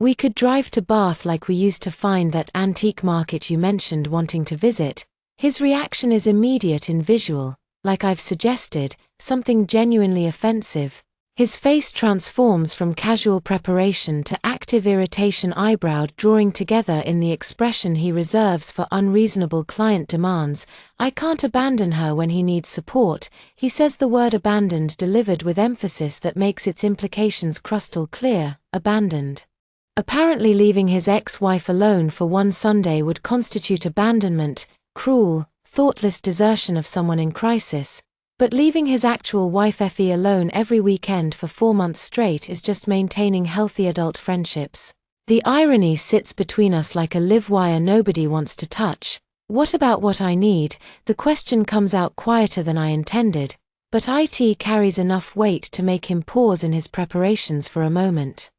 A: We could drive to Bath like we used to find that antique market you mentioned wanting to visit. His reaction is immediate and visual, like I've suggested, something genuinely offensive. His face transforms from casual preparation to active irritation, eyebrow drawing together in the expression he reserves for unreasonable client demands. I can't abandon her when he needs support. He says the word abandoned delivered with emphasis that makes its implications crystal clear. Abandoned. Apparently leaving his ex-wife alone for one Sunday would constitute abandonment, cruel, thoughtless desertion of someone in crisis. But leaving his actual wife Effie alone every weekend for 4 months straight is just maintaining healthy adult friendships. The irony sits between us like a live wire nobody wants to touch. What about what I need? The question comes out quieter than I intended, but it carries enough weight to make him pause in his preparations for a moment.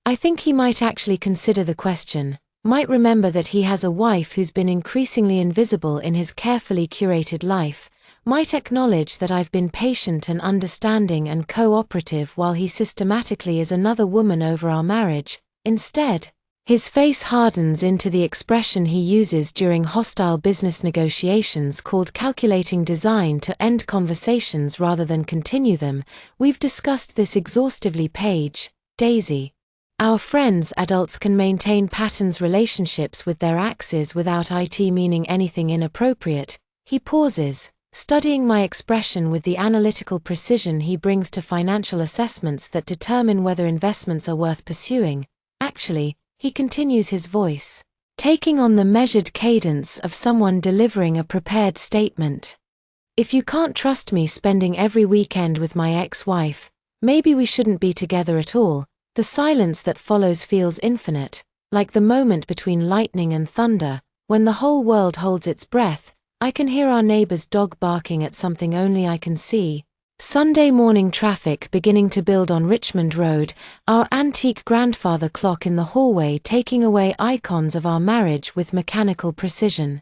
A: I think he might actually consider the question, might remember that he has a wife who's been increasingly invisible in his carefully curated life, might acknowledge that I've been patient and understanding and cooperative while he systematically is another woman over our marriage. Instead, his face hardens into the expression he uses during hostile business negotiations called calculating design to end conversations rather than continue them. We've discussed this exhaustively, Paige, Daisy. Our friends adults can maintain patterns relationships with their exes without it meaning anything inappropriate. He pauses, studying my expression with the analytical precision he brings to financial assessments that determine whether investments are worth pursuing. Actually, he continues, his voice taking on the measured cadence of someone delivering a prepared statement. If you can't trust me spending every weekend with my ex-wife, maybe we shouldn't be together at all. The silence that follows feels infinite, like the moment between lightning and thunder, when the whole world holds its breath. I can hear our neighbor's dog barking at something only I can see. Sunday morning traffic beginning to build on Richmond Road, our antique grandfather clock in the hallway taking away icons of our marriage with mechanical precision.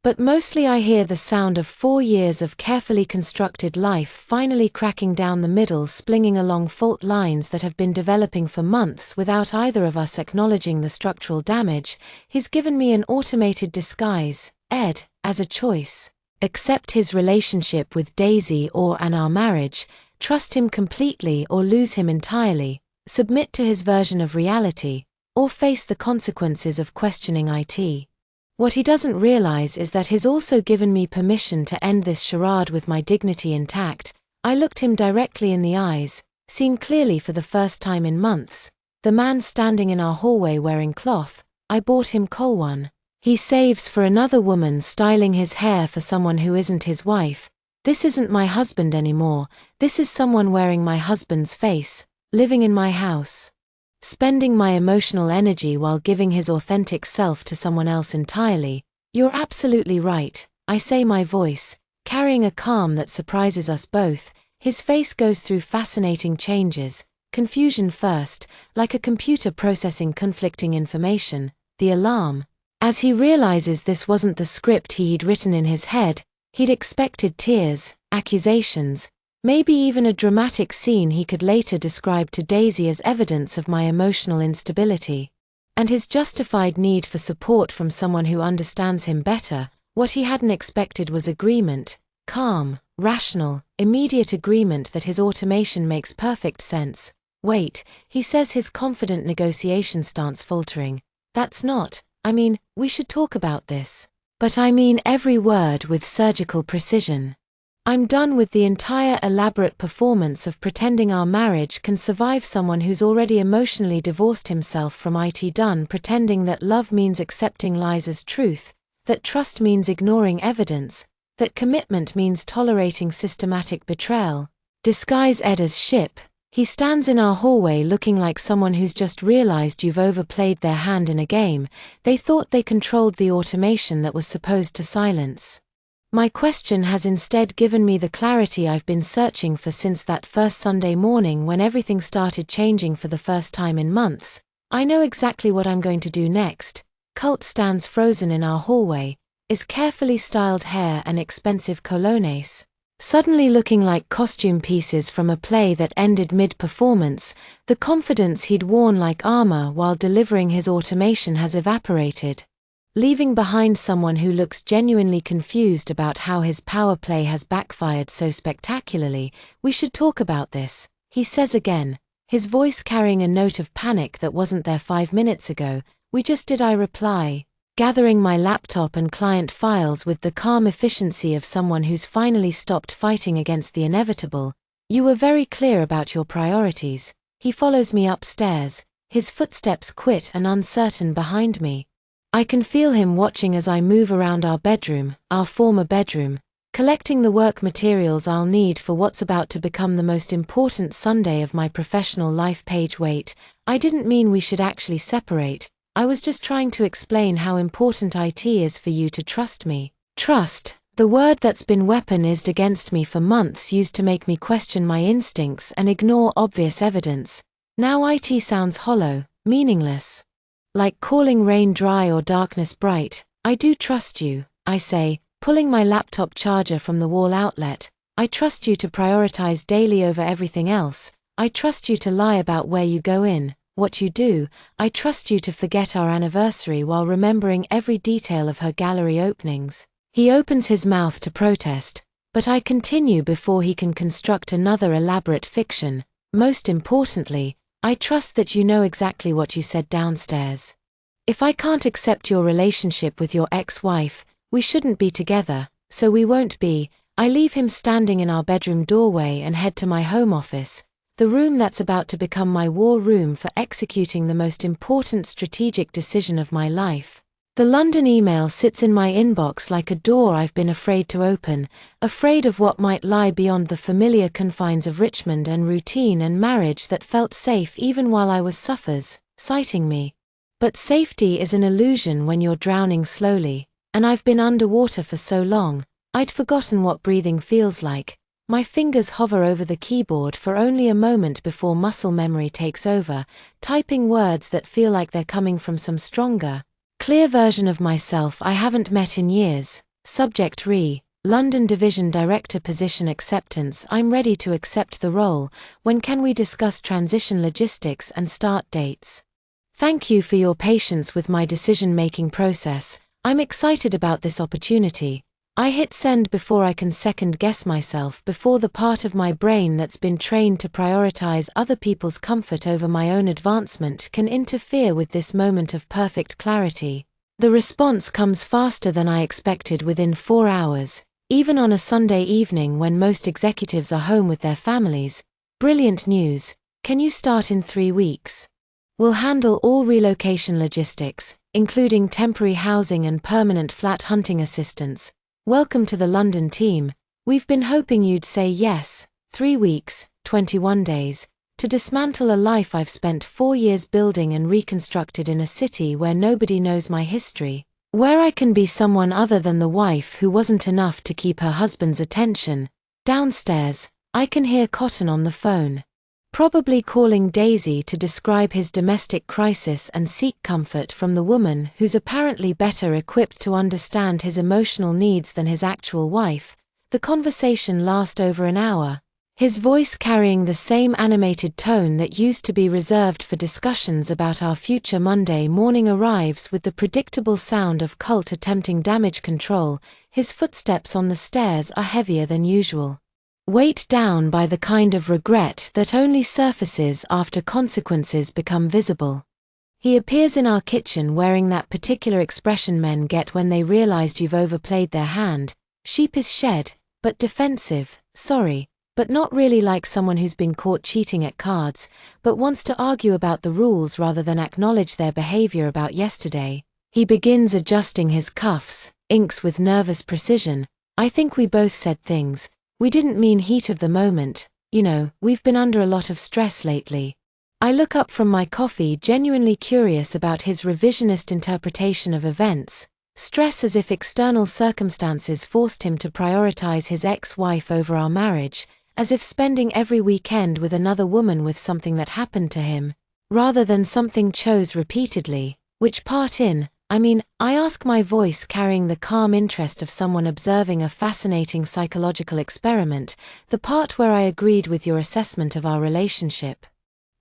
A: But mostly I hear the sound of 4 years of carefully constructed life finally cracking down the middle, splinging along fault lines that have been developing for months without either of us acknowledging the structural damage. He's given me an automated disguise, Ed, as a choice. Accept his relationship with Daisy and our marriage, trust him completely or lose him entirely, submit to his version of reality, or face the consequences of questioning it. What he doesn't realize is that he's also given me permission to end this charade with my dignity intact. I looked him directly in the eyes, seen clearly for the first time in months. The man standing in our hallway wearing cloth, I bought him Colwan. He saves for another woman styling his hair for someone who isn't his wife. This isn't my husband anymore, this is someone wearing my husband's face, living in my house. Spending my emotional energy while giving his authentic self to someone else entirely. You're absolutely right, I say, my voice, carrying a calm that surprises us both. His face goes through fascinating changes, confusion first, like a computer processing conflicting information, the alarm. As he realizes this wasn't the script he'd written in his head, he'd expected tears, accusations, maybe even a dramatic scene he could later describe to Daisy as evidence of my emotional instability. And his justified need for support from someone who understands him better. What he hadn't expected was agreement, calm, rational, immediate agreement that his automation makes perfect sense. Wait, he says, his confident negotiation stance faltering. That's not, we should talk about this. But I mean every word with surgical precision. I'm done with the entire elaborate performance of pretending our marriage can survive someone who's already emotionally divorced himself from it. Done pretending that love means accepting lies as truth, that trust means ignoring evidence, that commitment means tolerating systematic betrayal. Disguise Ed as ship. He stands in our hallway looking like someone who's just realized you've overplayed their hand in a game. They thought they controlled the automation that was supposed to silence. My question has instead given me the clarity I've been searching for since that first Sunday morning when everything started changing for the first time in months. I know exactly what I'm going to do next. Colt stands frozen in our hallway, his carefully styled hair and expensive colognes suddenly looking like costume pieces from a play that ended mid-performance. The confidence he'd worn like armor while delivering his automation has evaporated, leaving behind someone who looks genuinely confused about how his power play has backfired so spectacularly. We should talk about this, he says again, his voice carrying a note of panic that wasn't there 5 minutes ago. We just did, I reply, gathering my laptop and client files with the calm efficiency of someone who's finally stopped fighting against the inevitable. You were very clear about your priorities. He follows me upstairs, his footsteps quick and uncertain behind me. I can feel him watching as I move around our bedroom, our former bedroom, collecting the work materials I'll need for what's about to become the most important Sunday of my professional life. Wait, I didn't mean we should actually separate. I was just trying to explain how important it is for you to trust me. Trust, the word that's been weaponized against me for months, used to make me question my instincts and ignore obvious evidence. Now it sounds hollow, meaningless. Like calling rain dry or darkness bright. I do trust you, I say, pulling my laptop charger from the wall outlet. I trust you to prioritize daily over everything else. I trust you to lie about where you go in, what you do. I trust you to forget our anniversary while remembering every detail of her gallery openings. He opens his mouth to protest, but I continue before he can construct another elaborate fiction. Most importantly, I trust that you know exactly what you said downstairs. If I can't accept your relationship with your ex-wife, we shouldn't be together, so we won't be. I leave him standing in our bedroom doorway and head to my home office, the room that's about to become my war room for executing the most important strategic decision of my life. The London email sits in my inbox like a door I've been afraid to open, afraid of what might lie beyond the familiar confines of Richmond and routine and marriage that felt safe even while I was citing me. But safety is an illusion when you're drowning slowly, and I've been underwater for so long, I'd forgotten what breathing feels like. My fingers hover over the keyboard for only a moment before muscle memory takes over, typing words that feel like they're coming from some stronger, clear version of myself I haven't met in years. Subject London Division Director position acceptance. I'm ready to accept the role. When can we discuss transition logistics and start dates? Thank you for your patience with my decision-making process. I'm excited about this opportunity. I hit send before I can second-guess myself, before the part of my brain that's been trained to prioritize other people's comfort over my own advancement can interfere with this moment of perfect clarity. The response comes faster than I expected, within 4 hours, even on a Sunday evening when most executives are home with their families. Brilliant news. Can you start in 3 weeks? We'll handle all relocation logistics, including temporary housing and permanent flat hunting assistance. Welcome to the London team. We've been hoping you'd say yes. 3 weeks, 21 days, to dismantle a life I've spent 4 years building and reconstructed in a city where nobody knows my history, where I can be someone other than the wife who wasn't enough to keep her husband's attention. Downstairs, I can hear Cotton on the phone. probably calling Daisy to describe his domestic crisis and seek comfort from the woman who's apparently better equipped to understand his emotional needs than his actual wife. The conversation lasts over an hour, his voice carrying the same animated tone that used to be reserved for discussions about our future. Monday morning arrives with the predictable sound of Colt attempting damage control. His footsteps on the stairs are heavier than usual, weighed down by the kind of regret that only surfaces after consequences become visible. He appears in our kitchen wearing that particular expression men get when they realized you've overplayed their hand. Sheep is shed, but defensive, sorry, but not really like someone who's been caught cheating at cards, but wants to argue about the rules rather than acknowledge their behavior about yesterday. He begins adjusting his cuffs, inks with nervous precision. I think we both said things we didn't mean. Heat of the moment, you know, we've been under a lot of stress lately. I look up from my coffee, genuinely curious about his revisionist interpretation of events. Stress as if external circumstances forced him to prioritize his ex-wife over our marriage, as if spending every weekend with another woman with something that happened to him, rather than something chose repeatedly. Which part I ask, my voice carrying the calm interest of someone observing a fascinating psychological experiment, the part where I agreed with your assessment of our relationship,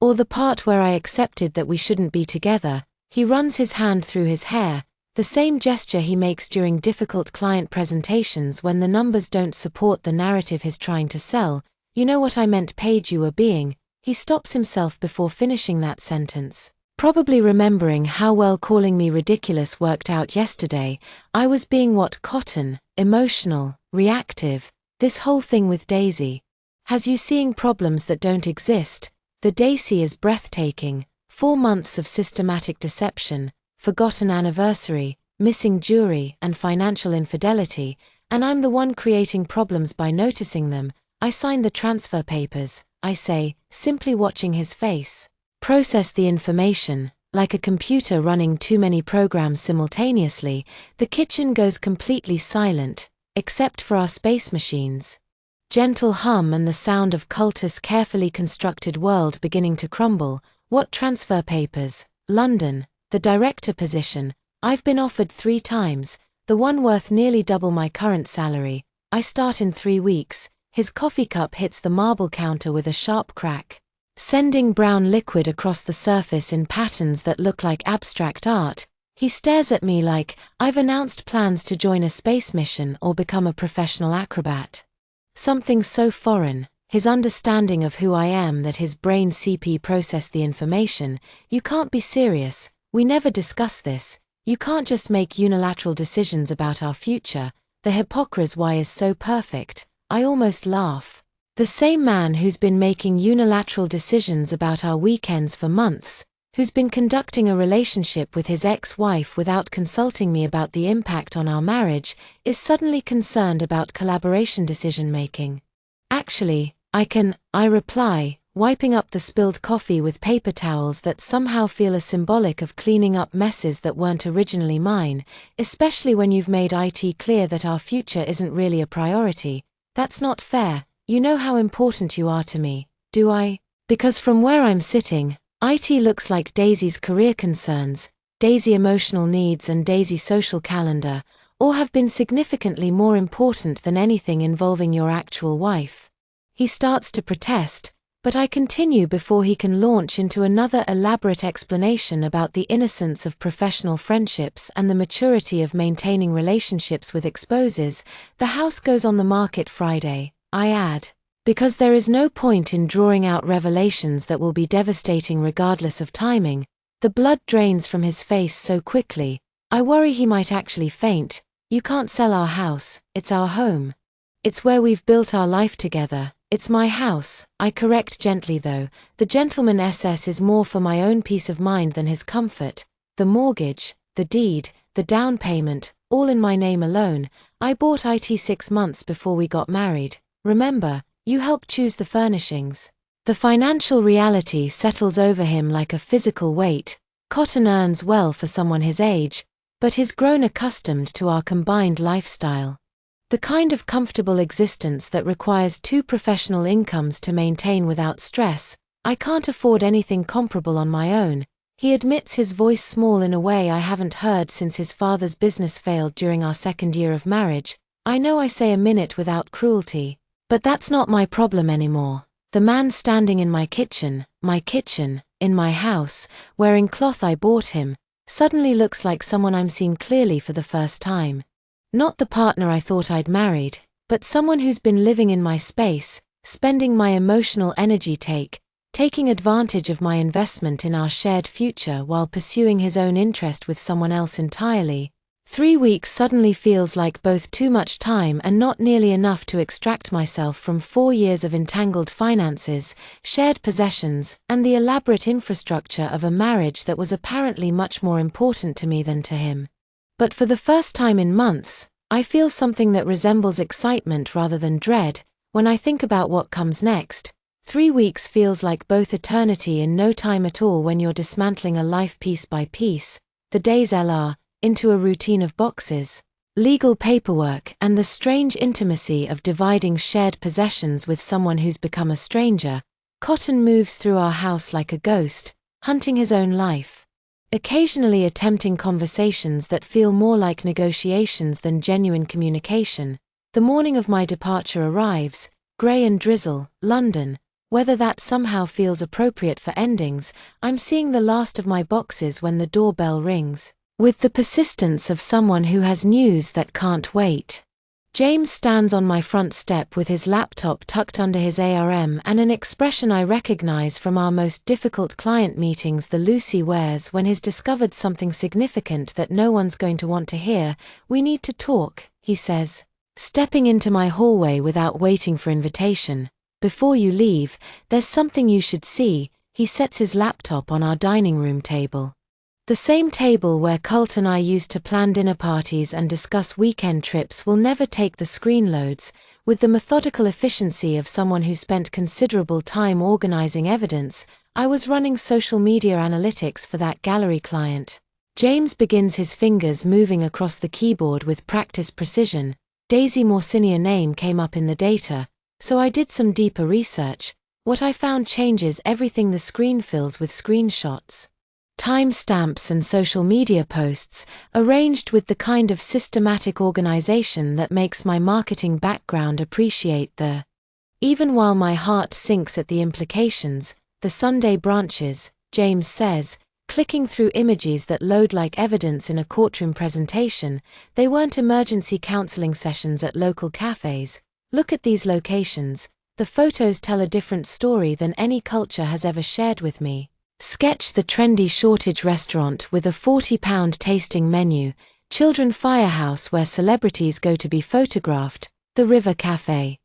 A: or the part where I accepted that we shouldn't be together. He runs his hand through his hair, the same gesture he makes during difficult client presentations when the numbers don't support the narrative he's trying to sell. You know what I meant, Paige, you were being. He stops himself before finishing that sentence, probably remembering how well calling me ridiculous worked out yesterday. I was being what? Cotton, emotional, reactive. This whole thing with Daisy has you seeing problems that don't exist. The Daisy is breathtaking. 4 months of systematic deception, forgotten anniversary, missing jewelry, and financial infidelity, and I'm the one creating problems by noticing them. I sign the transfer papers, I say, simply watching his face process the information. Like a computer running too many programs simultaneously, the kitchen goes completely silent, except for our space machines. Gentle hum and the sound of Coulter's carefully constructed world beginning to crumble. What transfer papers? London, the director position. I've been offered 3 times, the one worth nearly double my current salary. I start in 3 weeks. His coffee cup hits the marble counter with a sharp crack, sending brown liquid across the surface in patterns that look like abstract art. He stares at me like I've announced plans to join a space mission or become a professional acrobat. Something so foreign, his understanding of who I am, that his brain CP processed the information. You can't be serious, we never discuss this. You can't just make unilateral decisions about our future. The hypocrisy why is so perfect. I almost laugh. The same man who's been making unilateral decisions about our weekends for months, who's been conducting a relationship with his ex-wife without consulting me about the impact on our marriage, is suddenly concerned about collaboration decision-making. Actually, I reply, wiping up the spilled coffee with paper towels that somehow feel a symbolic of cleaning up messes that weren't originally mine, especially when you've made it clear that our future isn't really a priority. That's not fair. You know how important you are to me, do I? Because from where I'm sitting, it looks like Daisy's career concerns, Daisy emotional needs and Daisy social calendar, all have been significantly more important than anything involving your actual wife. He starts to protest, but I continue before he can launch into another elaborate explanation about the innocence of professional friendships and the maturity of maintaining relationships with exposes. The house goes on the market Friday, I add, because there is no point in drawing out revelations that will be devastating regardless of timing. The blood drains from his face so quickly, I worry he might actually faint. You can't sell our house, it's our home. It's where we've built our life together. It's my house, I correct gently though. The gentleman SS is more for my own peace of mind than his comfort. The mortgage, the deed, the down payment, all in my name alone. I bought it 6 months before we got married. Remember, you helped choose the furnishings. The financial reality settles over him like a physical weight. Cotton earns well for someone his age, but he's grown accustomed to our combined lifestyle. The kind of comfortable existence that requires 2 professional incomes to maintain without stress. I can't afford anything comparable on my own. He admits, his voice small in a way I haven't heard since his father's business failed during our second year of marriage. I know I say a minute without cruelty, but that's not my problem anymore. The man standing in my kitchen, in my house, wearing cloth I bought him, suddenly looks like someone I'm seeing clearly for the first time. Not the partner I thought I'd married, but someone who's been living in my space, spending my emotional energy, taking advantage of my investment in our shared future while pursuing his own interest with someone else entirely. 3 weeks suddenly feels like both too much time and not nearly enough to extract myself from 4 years of entangled finances, shared possessions, and the elaborate infrastructure of a marriage that was apparently much more important to me than to him. But for the first time in months, I feel something that resembles excitement rather than dread when I think about what comes next. 3 weeks feels like both eternity and no time at all when you're dismantling a life piece by piece, the days into a routine of boxes, legal paperwork, and the strange intimacy of dividing shared possessions with someone who's become a stranger. Cotton moves through our house like a ghost, hunting his own life, occasionally attempting conversations that feel more like negotiations than genuine communication. The morning of my departure arrives, grey and drizzle, London. Whether that somehow feels appropriate for endings, I'm seeing the last of my boxes when the doorbell rings, with the persistence of someone who has news that can't wait. James stands on my front step with his laptop tucked under his arm and an expression I recognize from our most difficult client meetings, the look he wears when he's discovered something significant that no one's going to want to hear. "We need to talk," he says, stepping into my hallway without waiting for invitation. "Before you leave, there's something you should see." He sets his laptop on our dining room table. The same table where Colt and I used to plan dinner parties and discuss weekend trips will never take the screen loads, with the methodical efficiency of someone who spent considerable time organizing evidence. I was running social media analytics for that gallery client. James begins, his fingers moving across the keyboard with practiced precision. Daisy Morsinia name came up in the data, so I did some deeper research. What I found changes everything. The screen fills with screenshots, timestamps, and social media posts, arranged with the kind of systematic organization that makes my marketing background appreciate the. Even while my heart sinks at the implications, the Sunday branches, James says, clicking through images that load like evidence in a courtroom presentation. They weren't emergency counseling sessions at local cafes. Look at these locations. The photos tell a different story than any culture has ever shared with me. Sketch the trendy shortage restaurant with a £40 tasting menu, Children Firehouse where celebrities go to be photographed, the River Cafe,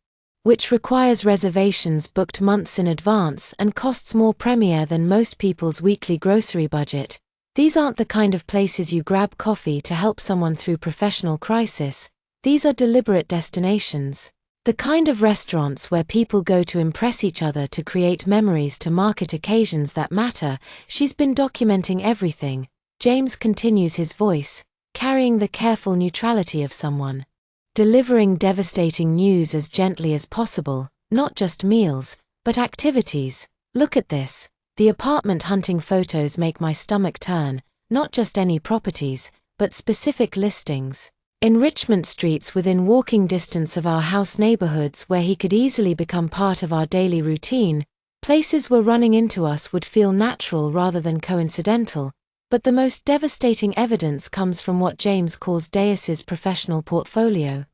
A: which requires reservations booked months in advance and costs more premiere than most people's weekly grocery budget. These aren't the kind of places you grab coffee to help someone through professional crisis. These are deliberate destinations. The kind of restaurants where people go to impress each other, to create memories, to market occasions that matter. She's been documenting everything. James continues, his voice carrying the careful neutrality of someone delivering devastating news as gently as possible, not just meals, but activities. Look at this. The apartment hunting photos make my stomach turn, not just any properties, but specific listings. Enrichment streets within walking distance of our house, neighborhoods where he could easily become part of our daily routine, places where running into us would feel natural rather than coincidental. But the most devastating evidence comes from what James calls Deus's professional portfolio.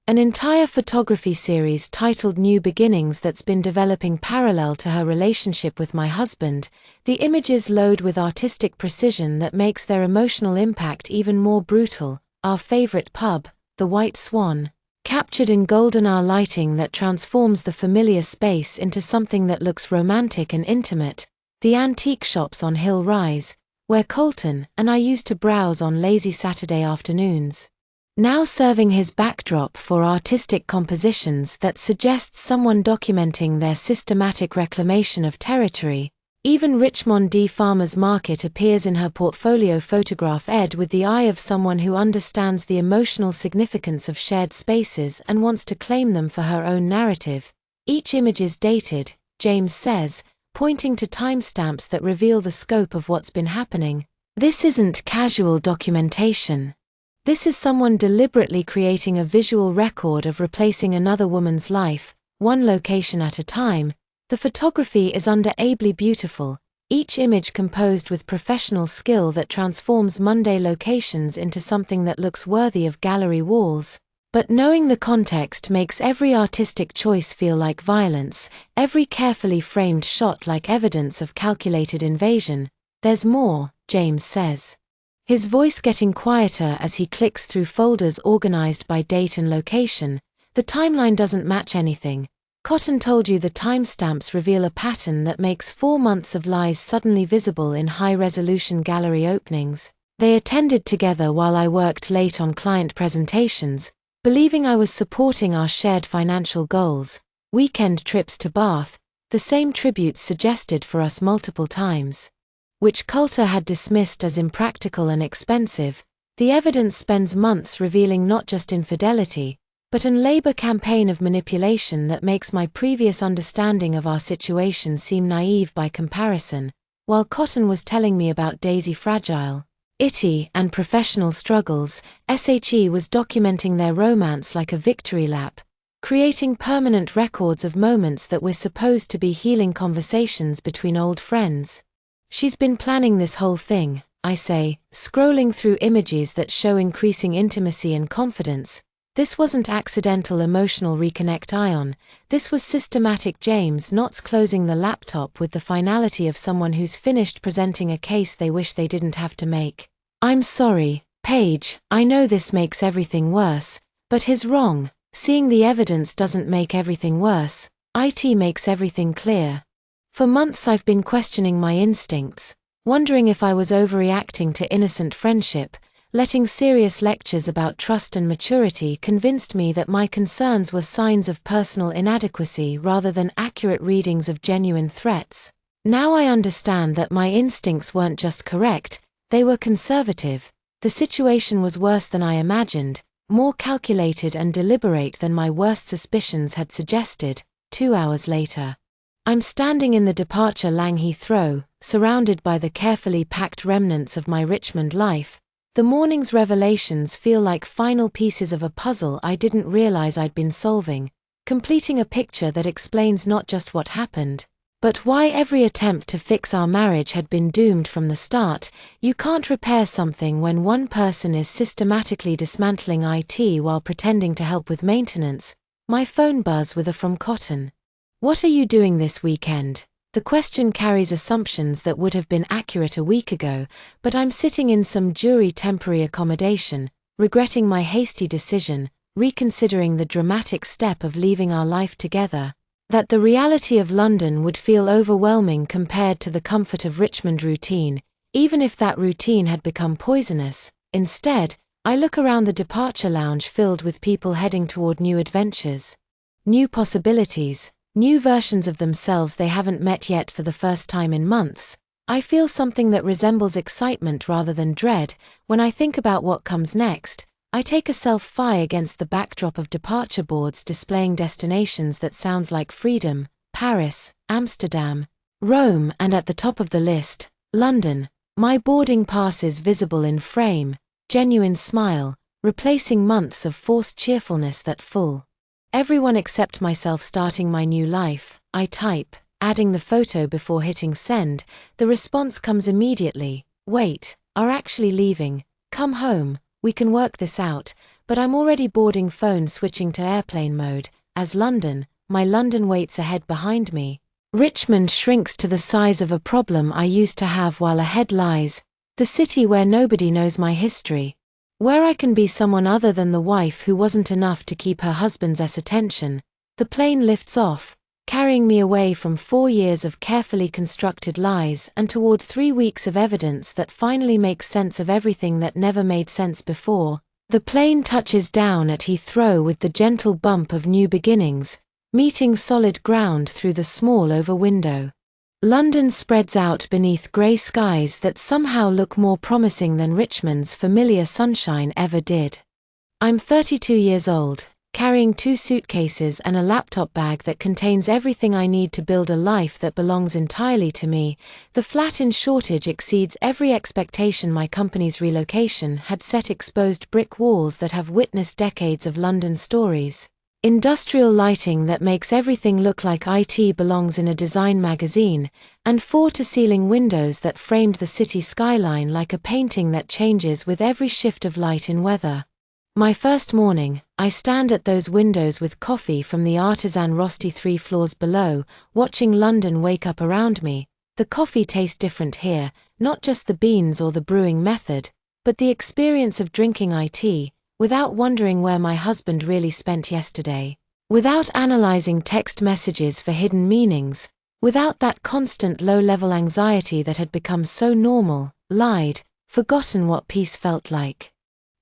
A: An entire photography series titled New Beginnings that's been developing parallel to her relationship with my husband. The images load with artistic precision that makes their emotional impact even more brutal. Our favorite pub, the White Swan, captured in golden hour lighting that transforms the familiar space into something that looks romantic and intimate. The antique shops on Hill Rise, where Colton and I used to browse on lazy Saturday afternoons, now serving his backdrop for artistic compositions that suggest someone documenting their systematic reclamation of territory. Even Richmond D. Farmers Market appears in her portfolio photograph, Ed, with the eye of someone who understands the emotional significance of shared spaces and wants to claim them for her own narrative. Each image is dated, James says, pointing to timestamps that reveal the scope of what's been happening. This isn't casual documentation. This is someone deliberately creating a visual record of replacing another woman's life, one location at a time. The photography is undeniably beautiful, each image composed with professional skill that transforms Monday locations into something that looks worthy of gallery walls. But knowing the context makes every artistic choice feel like violence, every carefully framed shot like evidence of calculated invasion. There's more, James says. His voice getting quieter as he clicks through folders organized by date and location. The timeline doesn't match anything. Cotton told you the timestamps reveal a pattern that makes 4 months of lies suddenly visible in high-resolution gallery openings. They attended together while I worked late on client presentations, believing I was supporting our shared financial goals. Weekend trips to Bath, the same tributes suggested for us multiple times, which Coulter had dismissed as impractical and expensive. The evidence spends months revealing not just infidelity, but an Labour campaign of manipulation that makes my previous understanding of our situation seem naive by comparison. While Cotton was telling me about Daisy Fragile, Itty, and professional struggles, SHE was documenting their romance like a victory lap, creating permanent records of moments that were supposed to be healing conversations between old friends. She's been planning this whole thing, I say, scrolling through images that show increasing intimacy and confidence. This wasn't accidental emotional reconnect Ion, this was systematic James Knotts closing the laptop with the finality of someone who's finished presenting a case they wish they didn't have to make. I'm sorry, Paige, I know this makes everything worse, but he's wrong. Seeing the evidence doesn't make everything worse, it makes everything clear. For months I've been questioning my instincts, wondering if I was overreacting to innocent friendship. Letting serious lectures about trust and maturity convinced me that my concerns were signs of personal inadequacy rather than accurate readings of genuine threats. Now I understand that my instincts weren't just correct, they were conservative. The situation was worse than I imagined, more calculated and deliberate than my worst suspicions had suggested. 2 hours later, I'm standing in the departure Lang Heathrow, surrounded by the carefully packed remnants of my Richmond life. The morning's revelations feel like final pieces of a puzzle I didn't realize I'd been solving, completing a picture that explains not just what happened, but why every attempt to fix our marriage had been doomed from the start. You can't repair something when one person is systematically dismantling IT while pretending to help with maintenance. My phone buzz with a from Cotton. What are you doing this weekend? The question carries assumptions that would have been accurate a week ago, but I'm sitting in some jury temporary accommodation, regretting my hasty decision, reconsidering the dramatic step of leaving our life together. That the reality of London would feel overwhelming compared to the comfort of Richmond routine, even if that routine had become poisonous. Instead, I look around the departure lounge filled with people heading toward new adventures, new possibilities, new versions of themselves they haven't met yet for the first time in months. I feel something that resembles excitement rather than dread. When I think about what comes next, I take a self-fi against the backdrop of departure boards displaying destinations that sounds like freedom: Paris, Amsterdam, Rome, and at the top of the list, London. My boarding pass is visible in frame, genuine smile, replacing months of forced cheerfulness that full. Everyone except myself starting my new life, I type, adding the photo before hitting send. The response comes immediately. Wait, are actually leaving. Come home, we can work this out. But I'm already boarding phone switching to airplane mode. As London, my London waits ahead behind me. Richmond shrinks to the size of a problem I used to have while ahead lies the city where nobody knows my history, where I can be someone other than the wife who wasn't enough to keep her husband's attention. The plane lifts off, carrying me away from 4 years of carefully constructed lies and toward 3 weeks of evidence that finally makes sense of everything that never made sense before. The plane touches down at Heathrow with the gentle bump of new beginnings, meeting solid ground through the small over window. London spreads out beneath grey skies that somehow look more promising than Richmond's familiar sunshine ever did. I'm 32 years old, carrying 2 suitcases and a laptop bag that contains everything I need to build a life that belongs entirely to me. The flat in Shortage exceeds every expectation. My company's relocation had set exposed brick walls that have witnessed decades of London stories. Industrial lighting that makes everything look like it belongs in a design magazine, and floor-to-ceiling windows that framed the city skyline like a painting that changes with every shift of light in weather. My first morning, I stand at those windows with coffee from the artisan roastery 3 floors below, watching London wake up around me. The coffee tastes different here, not just the beans or the brewing method, but the experience of drinking it, without wondering where my husband really spent yesterday, without analyzing text messages for hidden meanings, without that constant low-level anxiety that had become so normal, lied, forgotten what peace felt like.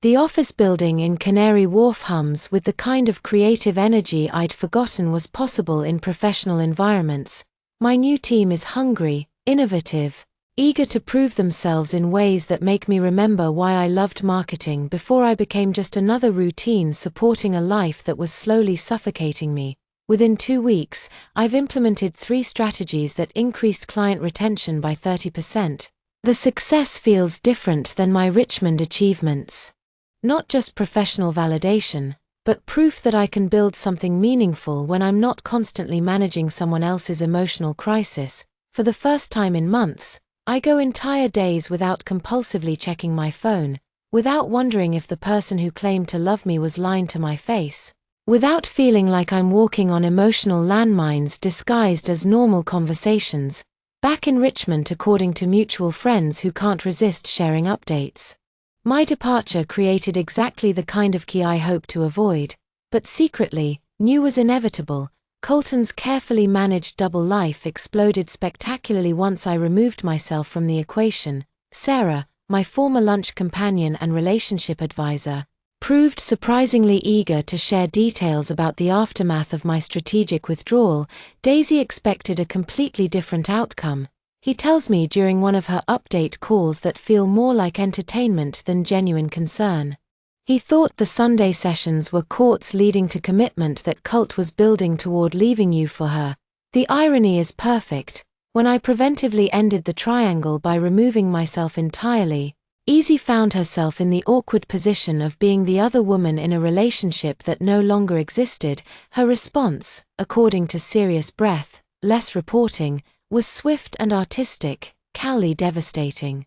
A: The office building in Canary Wharf hums with the kind of creative energy I'd forgotten was possible in professional environments. My new team is hungry, innovative, eager to prove themselves in ways that make me remember why I loved marketing before I became just another routine supporting a life that was slowly suffocating me. Within 2 weeks, I've implemented 3 strategies that increased client retention by 30%. The success feels different than my Richmond achievements. Not just professional validation, but proof that I can build something meaningful when I'm not constantly managing someone else's emotional crisis. For the first time in months, I go entire days without compulsively checking my phone, without wondering if the person who claimed to love me was lying to my face, without feeling like I'm walking on emotional landmines disguised as normal conversations. Back in Richmond according to mutual friends who can't resist sharing updates. My departure created exactly the kind of key I hoped to avoid, but secretly, knew was inevitable. Colton's carefully managed double life exploded spectacularly once I removed myself from the equation. Sarah, my former lunch companion and relationship advisor, proved surprisingly eager to share details about the aftermath of my strategic withdrawal. Daisy expected a completely different outcome. He tells me during one of her update calls that feel more like entertainment than genuine concern. He thought the Sunday sessions were courts leading to commitment that Colt was building toward leaving you for her. The irony is perfect. When I preventively ended the triangle by removing myself entirely, Easy found herself in the awkward position of being the other woman in a relationship that no longer existed. Her response, according to Serious Breath, less reporting, was swift and artistic, calmly devastating.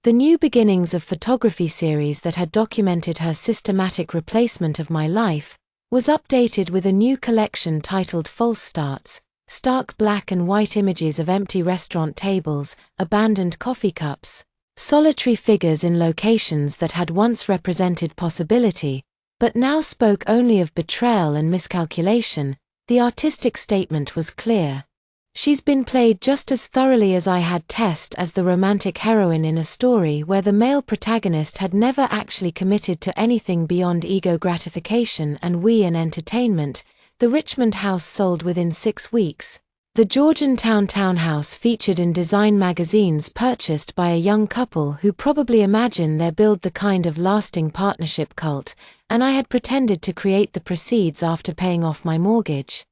A: The New Beginnings of photography series that had documented her systematic replacement of my life was updated with a new collection titled False Starts, stark black and white images of empty restaurant tables, abandoned coffee cups, solitary figures in locations that had once represented possibility, but now spoke only of betrayal and miscalculation. The artistic statement was clear. She's been played just as thoroughly as I had Test as the romantic heroine in a story where the male protagonist had never actually committed to anything beyond ego gratification and an entertainment. The Richmond house sold within 6 weeks. The Georgian Town townhouse featured in design magazines purchased by a young couple who probably imagine they'll build the kind of lasting partnership cult, and I had pretended to create the proceeds after paying off my mortgage.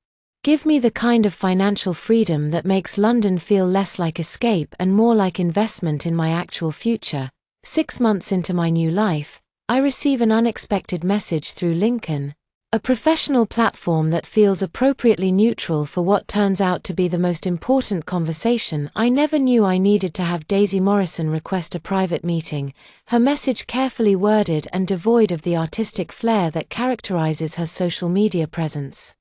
A: Give me the kind of financial freedom that makes London feel less like escape and more like investment in my actual future. 6 months into my new life, I receive an unexpected message through LinkedIn, a professional platform that feels appropriately neutral for what turns out to be the most important conversation. I never knew I needed to have Daisy Morrison request a private meeting, her message carefully worded and devoid of the artistic flair that characterizes her social media presence.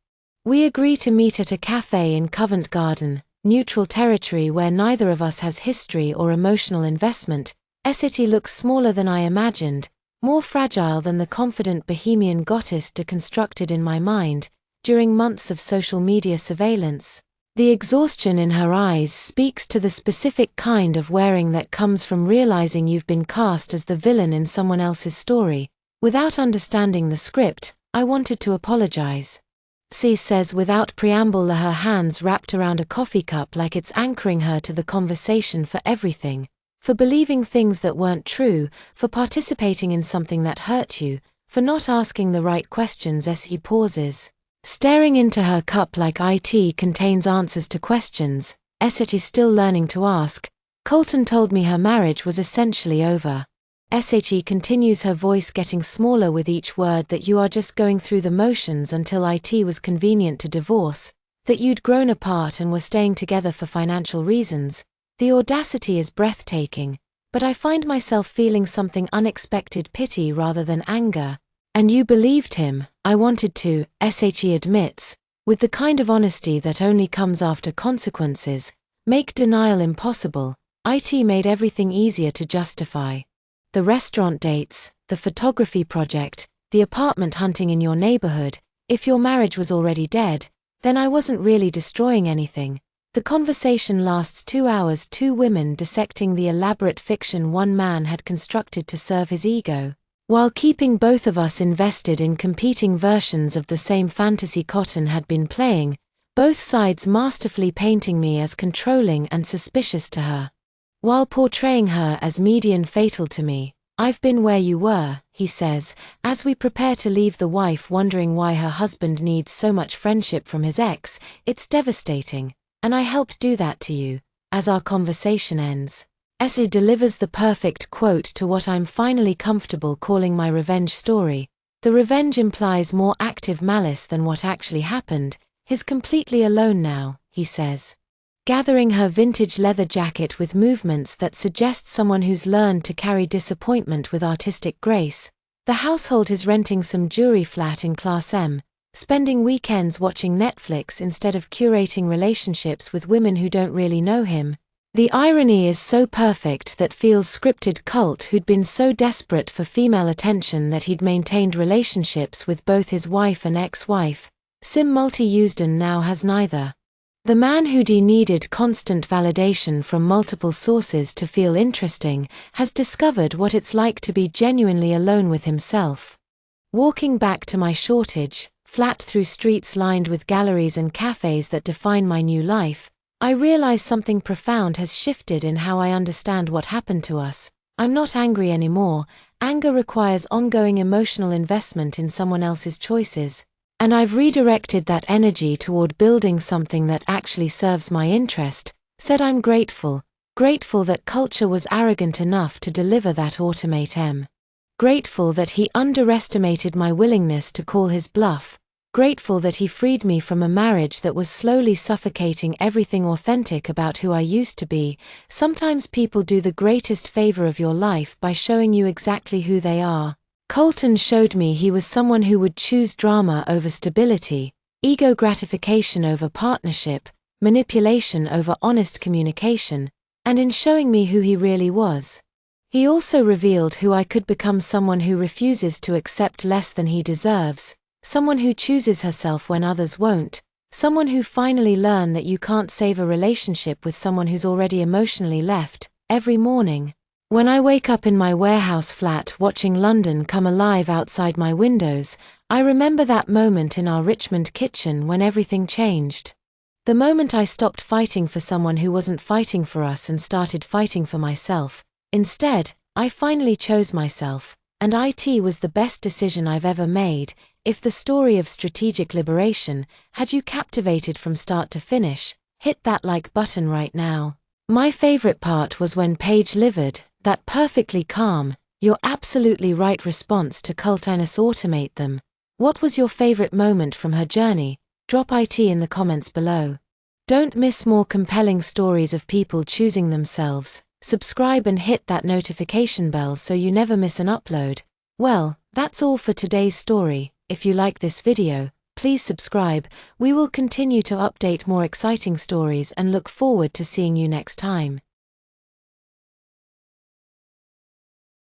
A: We agree to meet at a cafe in Covent Garden, neutral territory where neither of us has history or emotional investment. City looks smaller than I imagined, more fragile than the confident bohemian goddess deconstructed in my mind. During months of social media surveillance, the exhaustion in her eyes speaks to the specific kind of wearing that comes from realizing you've been cast as the villain in someone else's story. Without understanding the script, I wanted to apologize. She says without preamble, her hands wrapped around a coffee cup like it's anchoring her to the conversation, for everything. For believing things that weren't true, for participating in something that hurt you. for not asking the right questions as he pauses. Staring into her cup like it contains answers to questions, she still learning to ask. Colton told me her marriage was essentially over. She continues, her voice getting smaller with each word, that you are just going through the motions until it was convenient to divorce, that you'd grown apart and were staying together for financial reasons. The audacity is breathtaking, but I find myself feeling something unexpected, pity rather than anger. And you believed him. I wanted to, she admits, with the kind of honesty that only comes after consequences. Make denial impossible. It made everything easier to justify. The restaurant dates, the photography project, the apartment hunting in your neighborhood. If your marriage was already dead, then I wasn't really destroying anything. The conversation lasts 2 hours, 2 women dissecting the elaborate fiction one man had constructed to serve his ego, while keeping both of us invested in competing versions of the same fantasy Cotton had been playing, both sides masterfully painting me as controlling and suspicious to her, while portraying her as median fatal to me. I've been where you were, he says, as we prepare to leave, the wife wondering why her husband needs so much friendship from his ex. It's devastating, and I helped do that to you. As our conversation ends, Essie delivers the perfect quote to what I'm finally comfortable calling my revenge story. The revenge implies more active malice than what actually happened. He's completely alone now, he says, gathering her vintage leather jacket with movements that suggest someone who's learned to carry disappointment with artistic grace. The household is renting some jewelry flat in Class M, spending weekends watching Netflix instead of curating relationships with women who don't really know him. The irony is so perfect that feels scripted. Colt, who'd been so desperate for female attention that he'd maintained relationships with both his wife and ex-wife, Sim Multi-Usden, now has neither. The man who'd needed constant validation from multiple sources to feel interesting has discovered what it's like to be genuinely alone with himself. Walking back to my shortage, flat through streets lined with galleries and cafes that define my new life, I realize something profound has shifted in how I understand what happened to us. I'm not angry anymore. Anger requires ongoing emotional investment in someone else's choices, and I've redirected that energy toward building something that actually serves my interest. Said I'm grateful that culture was arrogant enough to deliver that automate M. Grateful that he underestimated my willingness to call his bluff. Grateful that he freed me from a marriage that was slowly suffocating everything authentic about who I used to be. Sometimes people do the greatest favor of your life by showing you exactly who they are. Colton showed me he was someone who would choose drama over stability, ego gratification over partnership, manipulation over honest communication, and in showing me who he really was, he also revealed who I could become: someone who refuses to accept less than he deserves, someone who chooses herself when others won't, someone who finally learned that you can't save a relationship with someone who's already emotionally left. Every morning, when I wake up in my warehouse flat watching London come alive outside my windows, I remember that moment in our Richmond kitchen when everything changed. The moment I stopped fighting for someone who wasn't fighting for us and started fighting for myself. Instead, I finally chose myself, and it was the best decision I've ever made. If the story of strategic liberation had you captivated from start to finish, hit that like button right now. My favorite part was when Paige livered, that perfectly calm, "You're absolutely right" response to Cultinus automate them. What was your favorite moment from her journey? Drop it in the comments below. Don't miss more compelling stories of people choosing themselves. Subscribe and hit that notification bell so you never miss an upload. Well, that's all for today's story. If you like this video, please subscribe. We will continue to update more exciting stories and look forward to seeing you next time.